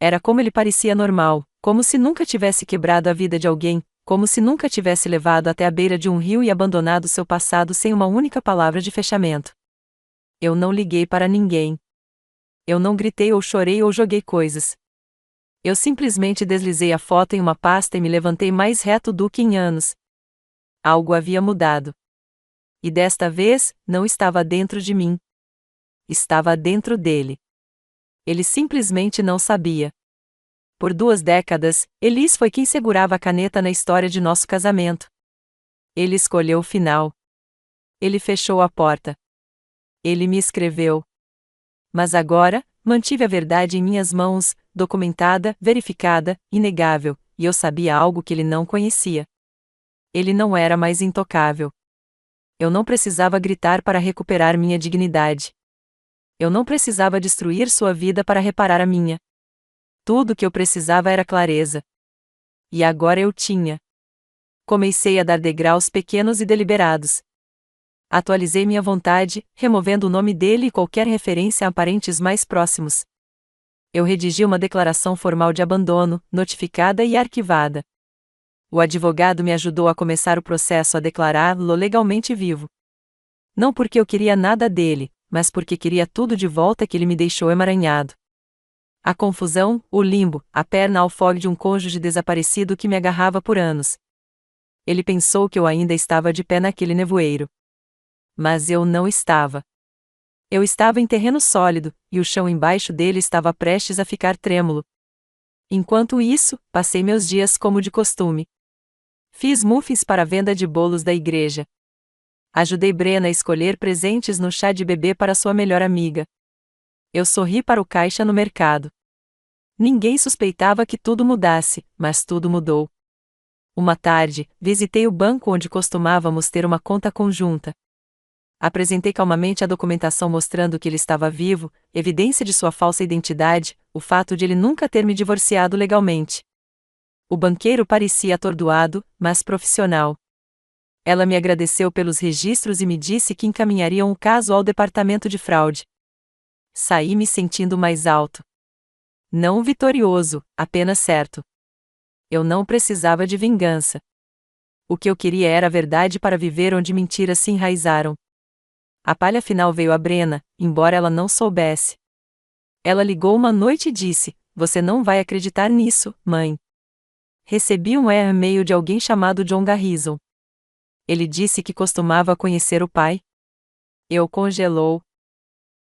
Era como ele parecia normal, como se nunca tivesse quebrado a vida de alguém, como se nunca tivesse levado até a beira de um rio e abandonado seu passado sem uma única palavra de fechamento. Eu não liguei para ninguém. Eu não gritei ou chorei ou joguei coisas. Eu simplesmente deslizei a foto em uma pasta e me levantei mais reto do que em anos. Algo havia mudado. E desta vez, não estava dentro de mim. Estava dentro dele. Ele simplesmente não sabia. Por 2 décadas, Elis foi quem segurava a caneta na história de nosso casamento. Ele escolheu o final. Ele fechou a porta. Ele me escreveu. Mas agora, mantive a verdade em minhas mãos, documentada, verificada, inegável, e eu sabia algo que ele não conhecia. Ele não era mais intocável. Eu não precisava gritar para recuperar minha dignidade. Eu não precisava destruir sua vida para reparar a minha. Tudo o que eu precisava era clareza. E agora eu tinha. Comecei a dar degraus pequenos e deliberados. Atualizei minha vontade, removendo o nome dele e qualquer referência a parentes mais próximos. Eu redigi uma declaração formal de abandono, notificada e arquivada. O advogado me ajudou a começar o processo a declará-lo legalmente vivo. Não porque eu queria nada dele, mas porque queria tudo de volta que ele me deixou emaranhado. A confusão, o limbo, a perna alfogue de um cônjuge desaparecido que me agarrava por anos. Ele pensou que eu ainda estava de pé naquele nevoeiro. Mas eu não estava. Eu estava em terreno sólido, e o chão embaixo dele estava prestes a ficar trêmulo. Enquanto isso, passei meus dias como de costume. Fiz muffins para a venda de bolos da igreja. Ajudei Brenna a escolher presentes no chá de bebê para sua melhor amiga. Eu sorri para o caixa no mercado. Ninguém suspeitava que tudo mudasse, mas tudo mudou. Uma tarde, visitei o banco onde costumávamos ter uma conta conjunta. Apresentei calmamente a documentação mostrando que ele estava vivo, evidência de sua falsa identidade, o fato de ele nunca ter me divorciado legalmente. O banqueiro parecia atordoado, mas profissional. Ela me agradeceu pelos registros e me disse que encaminhariam o caso ao departamento de fraude. Saí me sentindo mais alto. Não vitorioso, apenas certo. Eu não precisava de vingança. O que eu queria era a verdade para viver onde mentiras se enraizaram. A palha final veio a Brenna, embora ela não soubesse. Ela ligou uma noite e disse: "Você não vai acreditar nisso, mãe." Recebi um e-mail de alguém chamado John Garrison. Ele disse que costumava conhecer o pai. Eu congelou.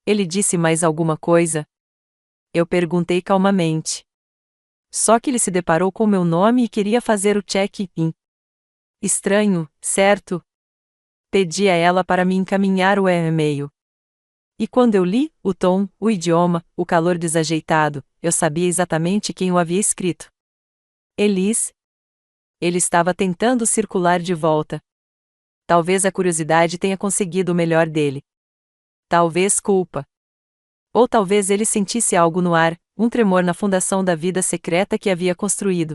Ele disse mais alguma coisa? Eu perguntei calmamente. Só que ele se deparou com meu nome e queria fazer o check-in. Estranho, certo? Pedi a ela para me encaminhar o e-mail. E quando eu li, o tom, o idioma, o calor desajeitado, eu sabia exatamente quem o havia escrito. Elise. Ele estava tentando circular de volta. Talvez a curiosidade tenha conseguido o melhor dele. Talvez culpa. Ou talvez ele sentisse algo no ar, um tremor na fundação da vida secreta que havia construído.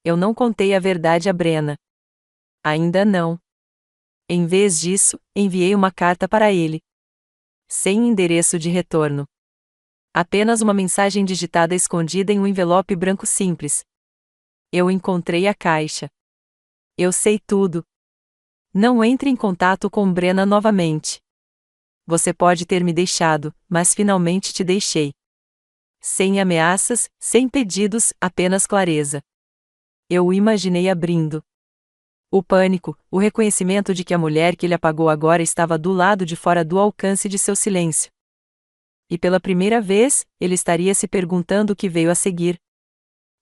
Eu não contei a verdade a Brenna. Ainda não. Em vez disso, enviei uma carta para ele. Sem endereço de retorno. Apenas uma mensagem digitada escondida em um envelope branco simples. Eu encontrei a caixa. Eu sei tudo. Não entre em contato com Brenna novamente. Você pode ter me deixado, mas finalmente te deixei. Sem ameaças, sem pedidos, apenas clareza. Eu o imaginei abrindo. O pânico, o reconhecimento de que a mulher que ele apagou agora estava do lado de fora do alcance de seu silêncio. E pela primeira vez, ele estaria se perguntando o que veio a seguir.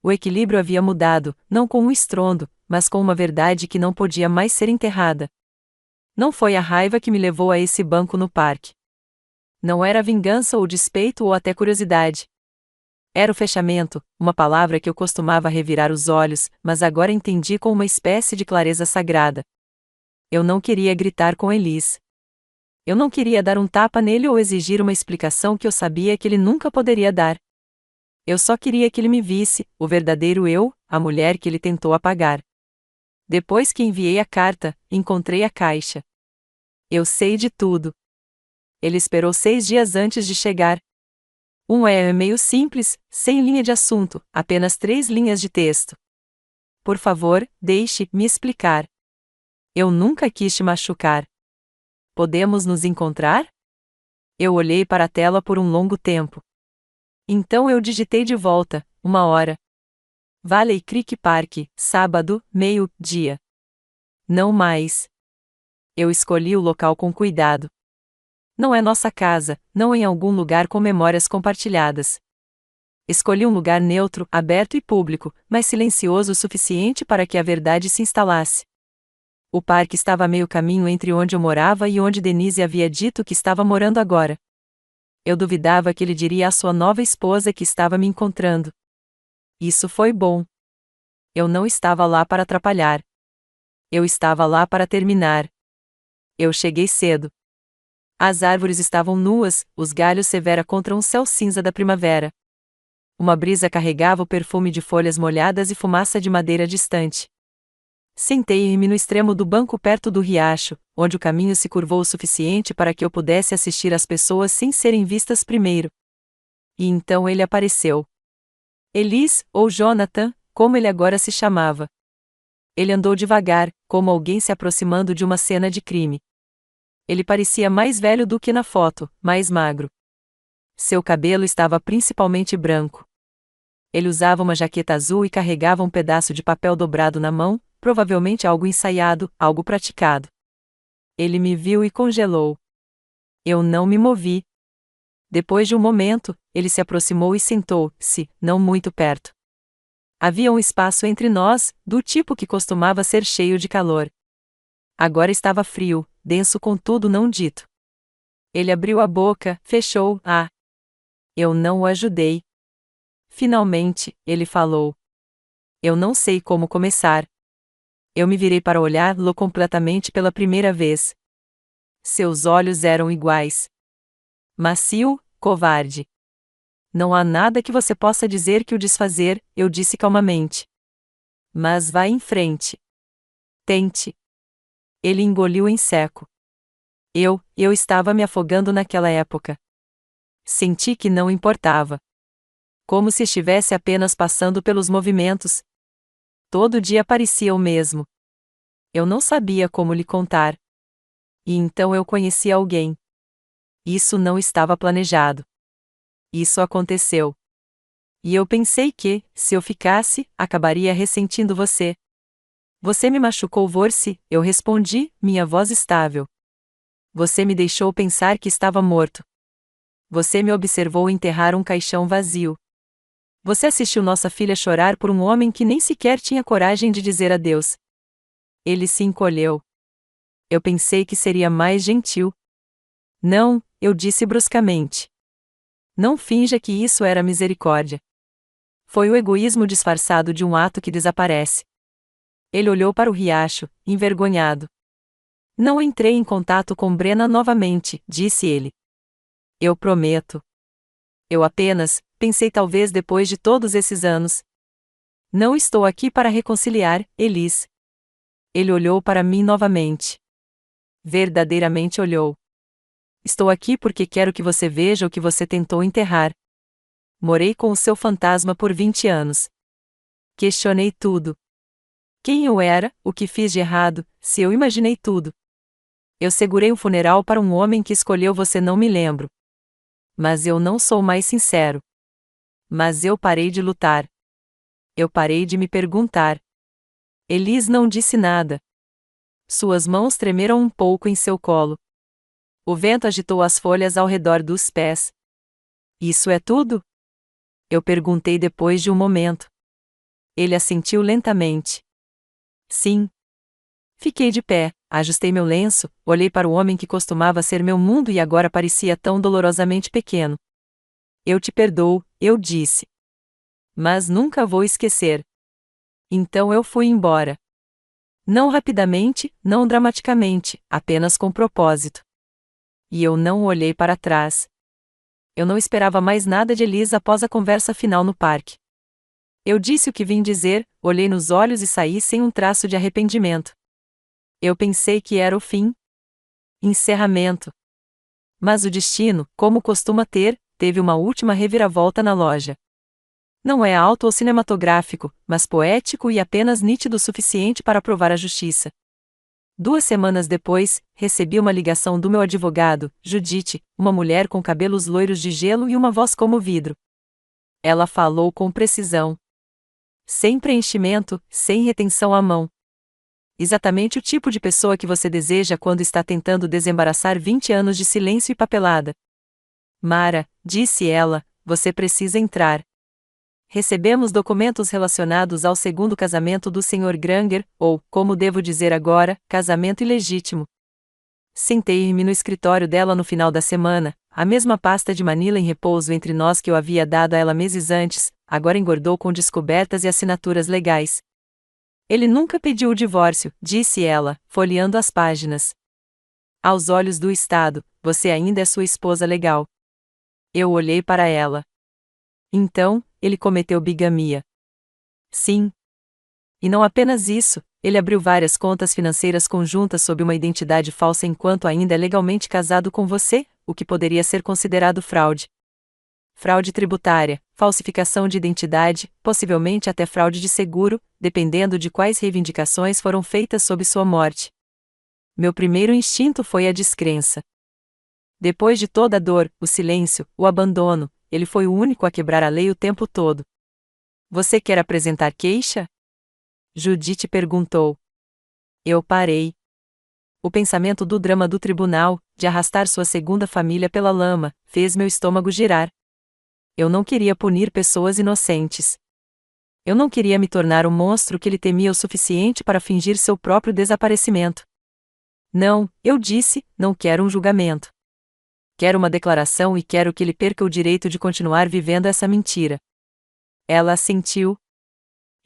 O equilíbrio havia mudado, não com um estrondo, mas com uma verdade que não podia mais ser enterrada. Não foi a raiva que me levou a esse banco no parque. Não era vingança ou despeito ou até curiosidade. Era o fechamento, uma palavra que eu costumava revirar os olhos, mas agora entendi com uma espécie de clareza sagrada. Eu não queria gritar com Elise. Eu não queria dar um tapa nele ou exigir uma explicação que eu sabia que ele nunca poderia dar. Eu só queria que ele me visse, o verdadeiro eu, a mulher que ele tentou apagar. Depois que enviei a carta, encontrei a caixa. Eu sei de tudo. Ele esperou 6 dias antes de chegar. Um e-mail simples, sem linha de assunto, apenas 3 linhas de texto. Por favor, deixe-me explicar. Eu nunca quis te machucar. Podemos nos encontrar? Eu olhei para a tela por um longo tempo. Então eu digitei de volta, 1 hora. Valley Creek Park, sábado, meio-dia. Não mais. Eu escolhi o local com cuidado. Não é nossa casa, não em algum lugar com memórias compartilhadas. Escolhi um lugar neutro, aberto e público, mas silencioso o suficiente para que a verdade se instalasse. O parque estava a meio caminho entre onde eu morava e onde Denise havia dito que estava morando agora. Eu duvidava que ele diria à sua nova esposa que estava me encontrando. Isso foi bom. Eu não estava lá para atrapalhar. Eu estava lá para terminar. Eu cheguei cedo. As árvores estavam nuas, os galhos severa contra um céu cinza da primavera. Uma brisa carregava o perfume de folhas molhadas e fumaça de madeira distante. Sentei-me no extremo do banco perto do riacho, onde o caminho se curvou o suficiente para que eu pudesse assistir às pessoas sem serem vistas primeiro. E então ele apareceu. Elise, ou Jonathan, como ele agora se chamava. Ele andou devagar, como alguém se aproximando de uma cena de crime. Ele parecia mais velho do que na foto, mais magro. Seu cabelo estava principalmente branco. Ele usava uma jaqueta azul e carregava um pedaço de papel dobrado na mão, provavelmente algo ensaiado, algo praticado. Ele me viu e congelou. Eu não me movi. Depois de um momento, ele se aproximou e sentou-se, não muito perto. Havia um espaço entre nós, do tipo que costumava ser cheio de calor. Agora estava frio, denso contudo não dito. Ele abriu a boca, fechou-a. Eu não o ajudei. Finalmente, ele falou. Eu não sei como começar. Eu me virei para olhá-lo completamente pela primeira vez. Seus olhos eram iguais. Macio, covarde. Não há nada que você possa dizer que o desfazer, eu disse calmamente. Mas vá em frente. Tente. Ele engoliu em seco. Eu estava me afogando naquela época. Senti que não importava. Como se estivesse apenas passando pelos movimentos. Todo dia parecia o mesmo. Eu não sabia como lhe contar. E então eu conheci alguém. Isso não estava planejado. Isso aconteceu. E eu pensei que, se eu ficasse, acabaria ressentindo você. Você me machucou, Vorsi, eu respondi, minha voz estável. Você me deixou pensar que estava morto. Você me observou enterrar um caixão vazio. Você assistiu nossa filha chorar por um homem que nem sequer tinha coragem de dizer adeus. Ele se encolheu. Eu pensei que seria mais gentil. Não, eu disse bruscamente. Não finja que isso era misericórdia. Foi o egoísmo disfarçado de um ato que desaparece. Ele olhou para o riacho, envergonhado. Não entrei em contato com Brenna novamente, disse ele. Eu prometo. Eu apenas, pensei talvez depois de todos esses anos. Não estou aqui para reconciliar, Elise. Ele olhou para mim novamente. Verdadeiramente olhou. Estou aqui porque quero que você veja o que você tentou enterrar. Morei com o seu fantasma por 20 anos. Questionei tudo. Quem eu era, o que fiz de errado, se eu imaginei tudo. Eu segurei um funeral para um homem que escolheu você, não me lembro. Mas eu não sou mais sincero. Mas eu parei de lutar. Eu parei de me perguntar. Elise não disse nada. Suas mãos tremeram um pouco em seu colo. O vento agitou as folhas ao redor dos pés. Isso é tudo? Eu perguntei depois de um momento. Ele assentiu lentamente. Sim. Fiquei de pé, ajustei meu lenço, olhei para o homem que costumava ser meu mundo e agora parecia tão dolorosamente pequeno. Eu te perdoo, eu disse. Mas nunca vou esquecer. Então eu fui embora. Não rapidamente, não dramaticamente, apenas com propósito. E eu não olhei para trás. Eu não esperava mais nada de Elise após a conversa final no parque. Eu disse o que vim dizer, olhei nos olhos e saí sem um traço de arrependimento. Eu pensei que era o fim. Encerramento. Mas o destino, como costuma ter, teve uma última reviravolta na loja. Não é alto ou cinematográfico, mas poético e apenas nítido o suficiente para provar a justiça. 2 semanas depois, recebi uma ligação do meu advogado, Judith, uma mulher com cabelos loiros de gelo e uma voz como vidro. Ela falou com precisão. Sem preenchimento, sem retenção à mão. Exatamente o tipo de pessoa que você deseja quando está tentando desembaraçar 20 anos de silêncio e papelada. Mara, disse ela, você precisa entrar. Recebemos documentos relacionados ao segundo casamento do Sr. Granger, ou, como devo dizer agora, casamento ilegítimo. Sentei-me no escritório dela no final da semana, a mesma pasta de Manila em repouso entre nós que eu havia dado a ela meses antes, agora engordou com descobertas e assinaturas legais. Ele nunca pediu o divórcio, disse ela, folheando as páginas. Aos olhos do Estado, você ainda é sua esposa legal. Eu olhei para ela. Então, ele cometeu bigamia. Sim. E não apenas isso, ele abriu várias contas financeiras conjuntas sob uma identidade falsa enquanto ainda é legalmente casado com você, o que poderia ser considerado fraude. Fraude tributária, falsificação de identidade, possivelmente até fraude de seguro, dependendo de quais reivindicações foram feitas sob sua morte. Meu primeiro instinto foi a descrença. Depois de toda a dor, o silêncio, o abandono, ele foi o único a quebrar a lei o tempo todo. Você quer apresentar queixa? Judith perguntou. Eu parei. O pensamento do drama do tribunal, de arrastar sua segunda família pela lama, fez meu estômago girar. Eu não queria punir pessoas inocentes. Eu não queria me tornar o monstro que ele temia o suficiente para fingir seu próprio desaparecimento. Não, eu disse, não quero um julgamento. Quero uma declaração e quero que ele perca o direito de continuar vivendo essa mentira. Ela assentiu.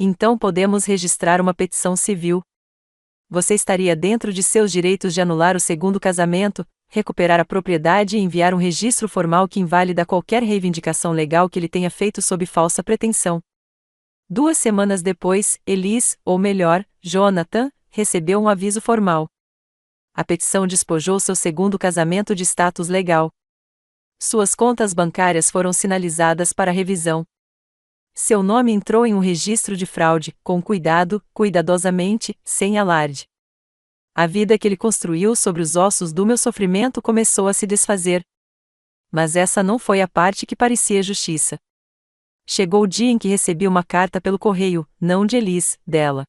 Então podemos registrar uma petição civil. Você estaria dentro de seus direitos de anular o segundo casamento, recuperar a propriedade e enviar um registro formal que invalida qualquer reivindicação legal que ele tenha feito sob falsa pretensão. 2 semanas depois, Elise, ou melhor, Jonathan, recebeu um aviso formal. A petição despojou seu segundo casamento de status legal. Suas contas bancárias foram sinalizadas para revisão. Seu nome entrou em um registro de fraude, com cuidado, cuidadosamente, sem alarde. A vida que ele construiu sobre os ossos do meu sofrimento começou a se desfazer. Mas essa não foi a parte que parecia justiça. Chegou o dia em que recebi uma carta pelo correio, não de Elise, dela.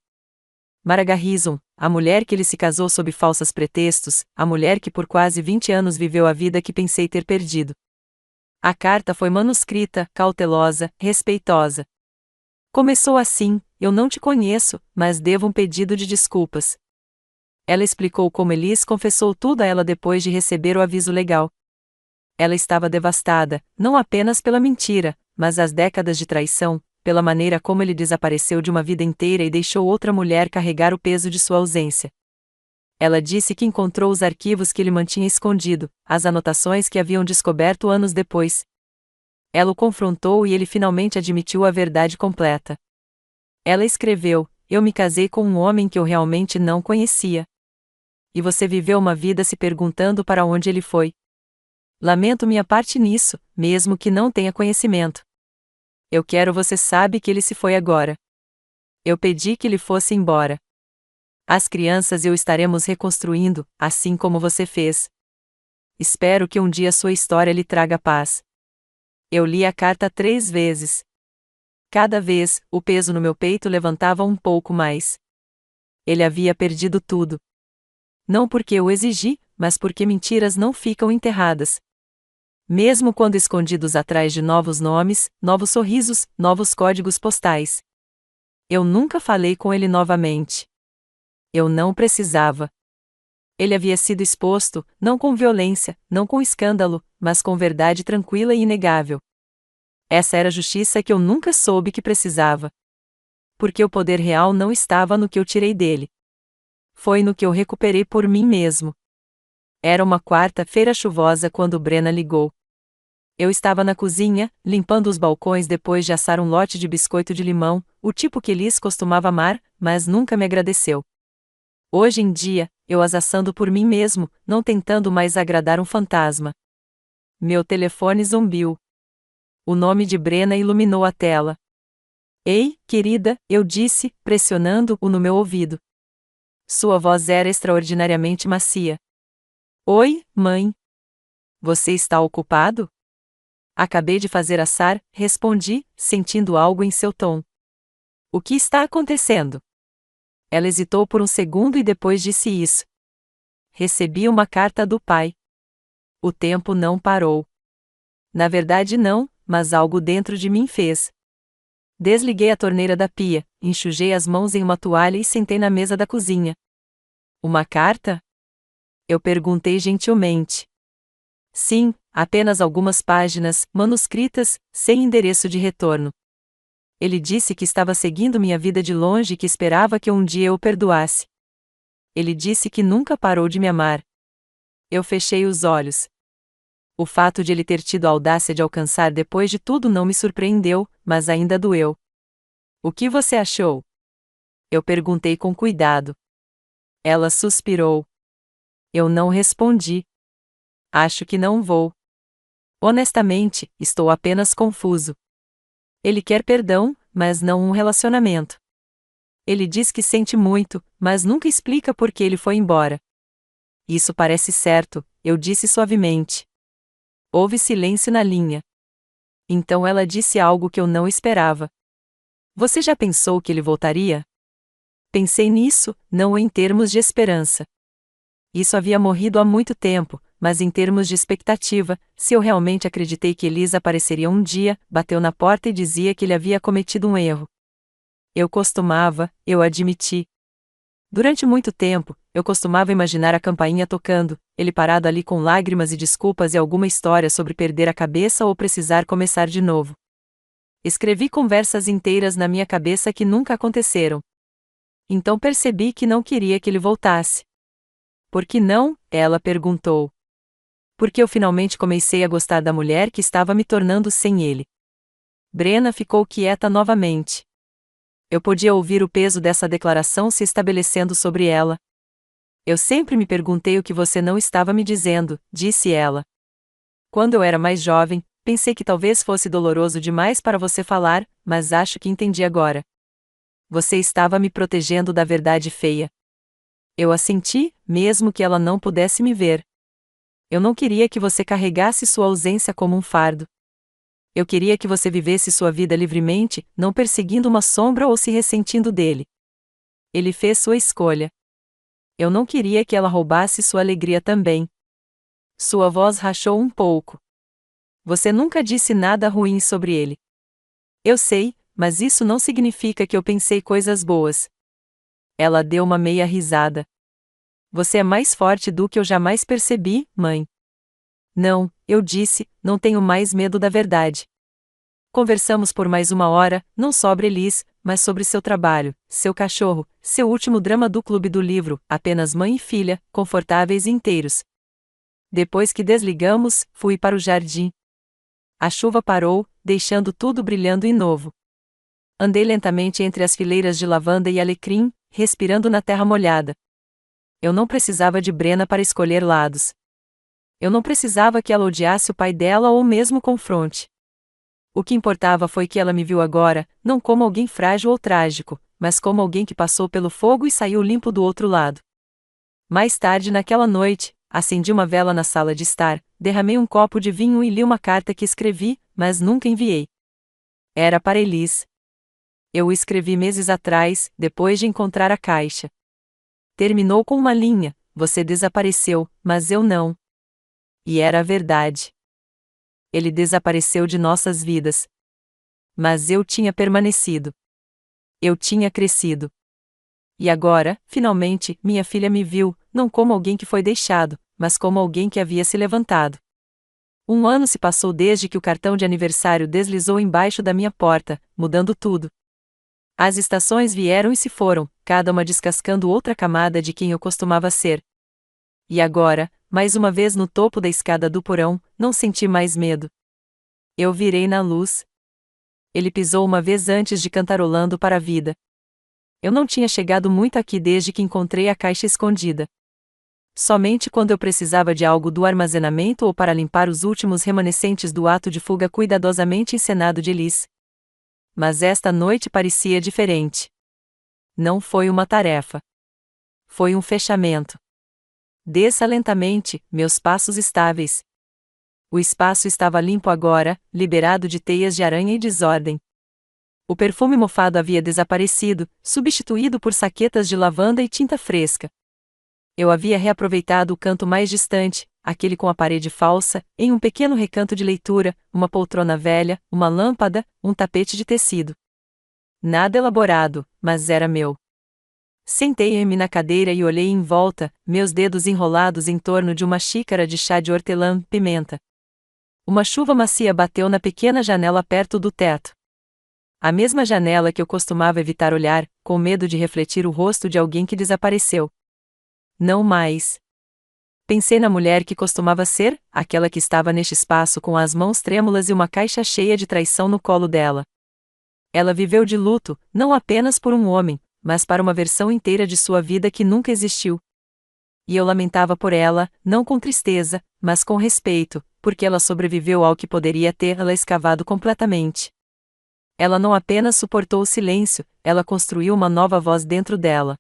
Mara Garrison, a mulher que ele se casou sob falsos pretextos, a mulher que por quase 20 anos viveu a vida que pensei ter perdido. A carta foi manuscrita, cautelosa, respeitosa. Começou assim: eu não te conheço, mas devo um pedido de desculpas. Ela explicou como Elise confessou tudo a ela depois de receber o aviso legal. Ela estava devastada, não apenas pela mentira, mas as décadas de traição, pela maneira como ele desapareceu de uma vida inteira e deixou outra mulher carregar o peso de sua ausência. Ela disse que encontrou os arquivos que ele mantinha escondido, as anotações que haviam descoberto anos depois. Ela o confrontou e ele finalmente admitiu a verdade completa. Ela escreveu: eu me casei com um homem que eu realmente não conhecia. E você viveu uma vida se perguntando para onde ele foi. Lamento minha parte nisso, mesmo que não tenha conhecimento. Eu quero você sabe que ele se foi agora. Eu pedi que ele fosse embora. As crianças e eu estaremos reconstruindo, assim como você fez. Espero que um dia sua história lhe traga paz. Eu li a carta 3 vezes. Cada vez, o peso no meu peito levantava um pouco mais. Ele havia perdido tudo. Não porque eu exigi, mas porque mentiras não ficam enterradas. Mesmo quando escondidos atrás de novos nomes, novos sorrisos, novos códigos postais. Eu nunca falei com ele novamente. Eu não precisava. Ele havia sido exposto, não com violência, não com escândalo, mas com verdade tranquila e inegável. Essa era a justiça que eu nunca soube que precisava. Porque o poder real não estava no que eu tirei dele. Foi no que eu recuperei por mim mesmo. Era uma quarta-feira chuvosa quando Brenna ligou. Eu estava na cozinha, limpando os balcões depois de assar um lote de biscoito de limão, o tipo que Liz costumava amar, mas nunca me agradeceu. Hoje em dia, eu as assando por mim mesmo, não tentando mais agradar um fantasma. Meu telefone zumbiu. O nome de Brenna iluminou a tela. Ei, querida, eu disse, pressionando-o no meu ouvido. Sua voz era extraordinariamente macia. Oi, mãe. Você está ocupado? Acabei de fazer assar, respondi, sentindo algo em seu tom. O que está acontecendo? Ela hesitou por um segundo e depois disse isso. Recebi uma carta do pai. O tempo não parou. Na verdade não, mas algo dentro de mim fez. Desliguei a torneira da pia, enxugei as mãos em uma toalha e sentei na mesa da cozinha. Uma carta? Eu perguntei gentilmente. Sim, apenas algumas páginas, manuscritas, sem endereço de retorno. Ele disse que estava seguindo minha vida de longe e que esperava que um dia eu o perdoasse. Ele disse que nunca parou de me amar. Eu fechei os olhos. O fato de ele ter tido a audácia de alcançar depois de tudo não me surpreendeu, mas ainda doeu. O que você achou? Eu perguntei com cuidado. Ela suspirou. Eu não respondi. Acho que não vou. Honestamente, estou apenas confuso. Ele quer perdão, mas não um relacionamento. Ele diz que sente muito, mas nunca explica por que ele foi embora. Isso parece certo, eu disse suavemente. Houve silêncio na linha. Então ela disse algo que eu não esperava. Você já pensou que ele voltaria? Pensei nisso, não em termos de esperança. Isso havia morrido há muito tempo, mas em termos de expectativa, se eu realmente acreditei que Elisa apareceria um dia, bateu na porta e dizia que ele havia cometido um erro. Eu admiti. Durante muito tempo, eu costumava imaginar a campainha tocando, ele parado ali com lágrimas e desculpas e alguma história sobre perder a cabeça ou precisar começar de novo. Escrevi conversas inteiras na minha cabeça que nunca aconteceram. Então percebi que não queria que ele voltasse. Por que não? Ela perguntou. Porque eu finalmente comecei a gostar da mulher que estava me tornando sem ele. Brenna ficou quieta novamente. Eu podia ouvir o peso dessa declaração se estabelecendo sobre ela. Eu sempre me perguntei o que você não estava me dizendo, disse ela. Quando eu era mais jovem, pensei que talvez fosse doloroso demais para você falar, mas acho que entendi agora. Você estava me protegendo da verdade feia. Eu assenti, mesmo que ela não pudesse me ver. Eu não queria que você carregasse sua ausência como um fardo. Eu queria que você vivesse sua vida livremente, não perseguindo uma sombra ou se ressentindo dele. Ele fez sua escolha. Eu não queria que ela roubasse sua alegria também. Sua voz rachou um pouco. Você nunca disse nada ruim sobre ele. Eu sei, mas isso não significa que eu pensei coisas boas. Ela deu uma meia risada. Você é mais forte do que eu jamais percebi, mãe. Não, eu disse, não tenho mais medo da verdade. Conversamos por mais 1 hora, não sobre Elise, mas sobre seu trabalho, seu cachorro, seu último drama do clube do livro, apenas mãe e filha, confortáveis e inteiros. Depois que desligamos, fui para o jardim. A chuva parou, deixando tudo brilhando e novo. Andei lentamente entre as fileiras de lavanda e alecrim, respirando na terra molhada. Eu não precisava de Brenna para escolher lados. Eu não precisava que ela odiasse o pai dela ou mesmo confronte. O que importava foi que ela me viu agora, não como alguém frágil ou trágico, mas como alguém que passou pelo fogo e saiu limpo do outro lado. Mais tarde naquela noite, acendi uma vela na sala de estar, derramei um copo de vinho e li uma carta que escrevi, mas nunca enviei. Era para Elise. Eu o escrevi meses atrás, depois de encontrar a caixa. Terminou com uma linha: você desapareceu, mas eu não. E era a verdade. Ele desapareceu de nossas vidas. Mas eu tinha permanecido. Eu tinha crescido. E agora, finalmente, minha filha me viu, não como alguém que foi deixado, mas como alguém que havia se levantado. 1 ano se passou desde que o cartão de aniversário deslizou embaixo da minha porta, mudando tudo. As estações vieram e se foram, cada uma descascando outra camada de quem eu costumava ser. E agora, mais uma vez no topo da escada do porão, não senti mais medo. Eu virei na luz. Ele pisou uma vez antes de cantarolando para a vida. Eu não tinha chegado muito aqui desde que encontrei a caixa escondida. Somente quando eu precisava de algo do armazenamento ou para limpar os últimos remanescentes do ato de fuga cuidadosamente encenado de Elise. Mas esta noite parecia diferente. Não foi uma tarefa. Foi um fechamento. Desça lentamente, meus passos estáveis. O espaço estava limpo agora, liberado de teias de aranha e desordem. O perfume mofado havia desaparecido, substituído por saquetas de lavanda e tinta fresca. Eu havia reaproveitado o canto mais distante, aquele com a parede falsa, em um pequeno recanto de leitura, uma poltrona velha, uma lâmpada, um tapete de tecido. Nada elaborado, mas era meu. Sentei-me na cadeira e olhei em volta, meus dedos enrolados em torno de uma xícara de chá de hortelã-pimenta. Uma chuva macia bateu na pequena janela perto do teto. A mesma janela que eu costumava evitar olhar, com medo de refletir o rosto de alguém que desapareceu. Não mais. Pensei na mulher que costumava ser, aquela que estava neste espaço com as mãos trêmulas e uma caixa cheia de traição no colo dela. Ela viveu de luto, não apenas por um homem, mas para uma versão inteira de sua vida que nunca existiu. E eu lamentava por ela, não com tristeza, mas com respeito, porque ela sobreviveu ao que poderia tê-la escavado completamente. Ela não apenas suportou o silêncio, ela construiu uma nova voz dentro dela.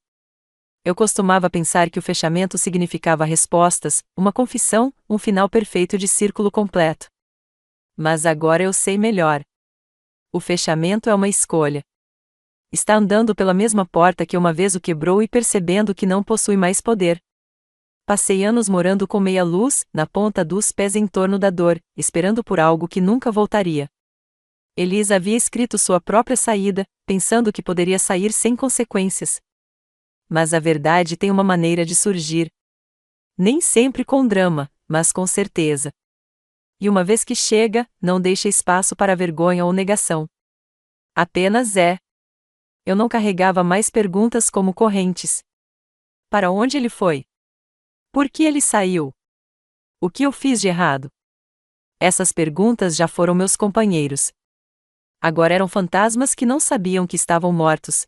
Eu costumava pensar que o fechamento significava respostas, uma confissão, um final perfeito de círculo completo. Mas agora eu sei melhor. O fechamento é uma escolha. Está andando pela mesma porta que uma vez o quebrou e percebendo que não possui mais poder. Passei anos morando com meia luz, na ponta dos pés em torno da dor, esperando por algo que nunca voltaria. Elise havia escrito sua própria saída, pensando que poderia sair sem consequências. Mas a verdade tem uma maneira de surgir. Nem sempre com drama, mas com certeza. E uma vez que chega, não deixa espaço para vergonha ou negação. Apenas é. Eu não carregava mais perguntas como correntes. Para onde ele foi? Por que ele saiu? O que eu fiz de errado? Essas perguntas já foram meus companheiros. Agora eram fantasmas que não sabiam que estavam mortos.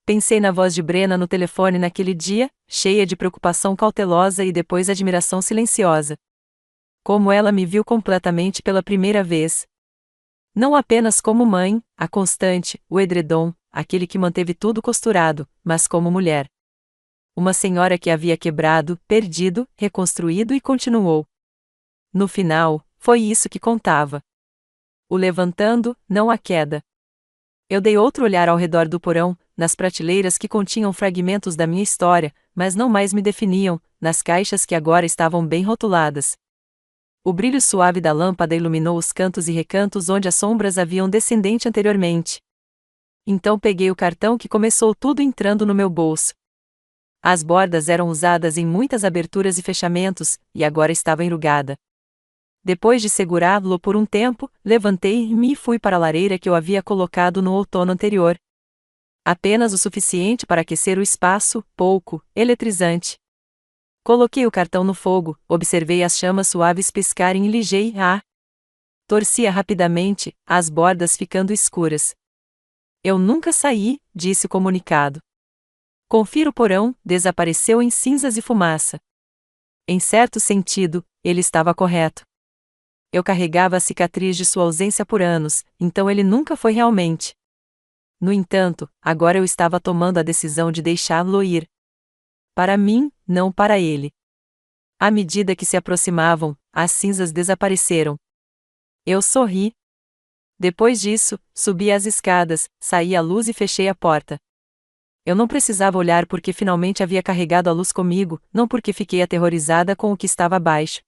Pensei na voz de Brenna no telefone naquele dia, cheia de preocupação cautelosa e depois admiração silenciosa. Como ela me viu completamente pela primeira vez. Não apenas como mãe, a constante, o edredom, aquele que manteve tudo costurado, mas como mulher. Uma senhora que havia quebrado, perdido, reconstruído e continuou. No final, foi isso que contava. O levantando, não a queda. Eu dei outro olhar ao redor do porão, nas prateleiras que continham fragmentos da minha história, mas não mais me definiam, nas caixas que agora estavam bem rotuladas. O brilho suave da lâmpada iluminou os cantos e recantos onde as sombras haviam descendente anteriormente. Então peguei o cartão que começou tudo entrando no meu bolso. As bordas eram usadas em muitas aberturas e fechamentos, e agora estava enrugada. Depois de segurá-lo por um tempo, levantei-me e fui para a lareira que eu havia colocado no outono anterior. Apenas o suficiente para aquecer o espaço, pouco, eletrizante. Coloquei o cartão no fogo, observei as chamas suaves piscarem e liguei-a. Torcia rapidamente, as bordas ficando escuras. Eu nunca saí, disse o comunicado. Confira o porão, desapareceu em cinzas e fumaça. Em certo sentido, ele estava correto. Eu carregava a cicatriz de sua ausência por anos, então ele nunca foi realmente. No entanto, agora eu estava tomando a decisão de deixá-lo ir. Para mim, não para ele. À medida que se aproximavam, as cinzas desapareceram. Eu sorri. Depois disso, subi as escadas, saí à luz e fechei a porta. Eu não precisava olhar porque finalmente havia carregado a luz comigo, não porque fiquei aterrorizada com o que estava abaixo.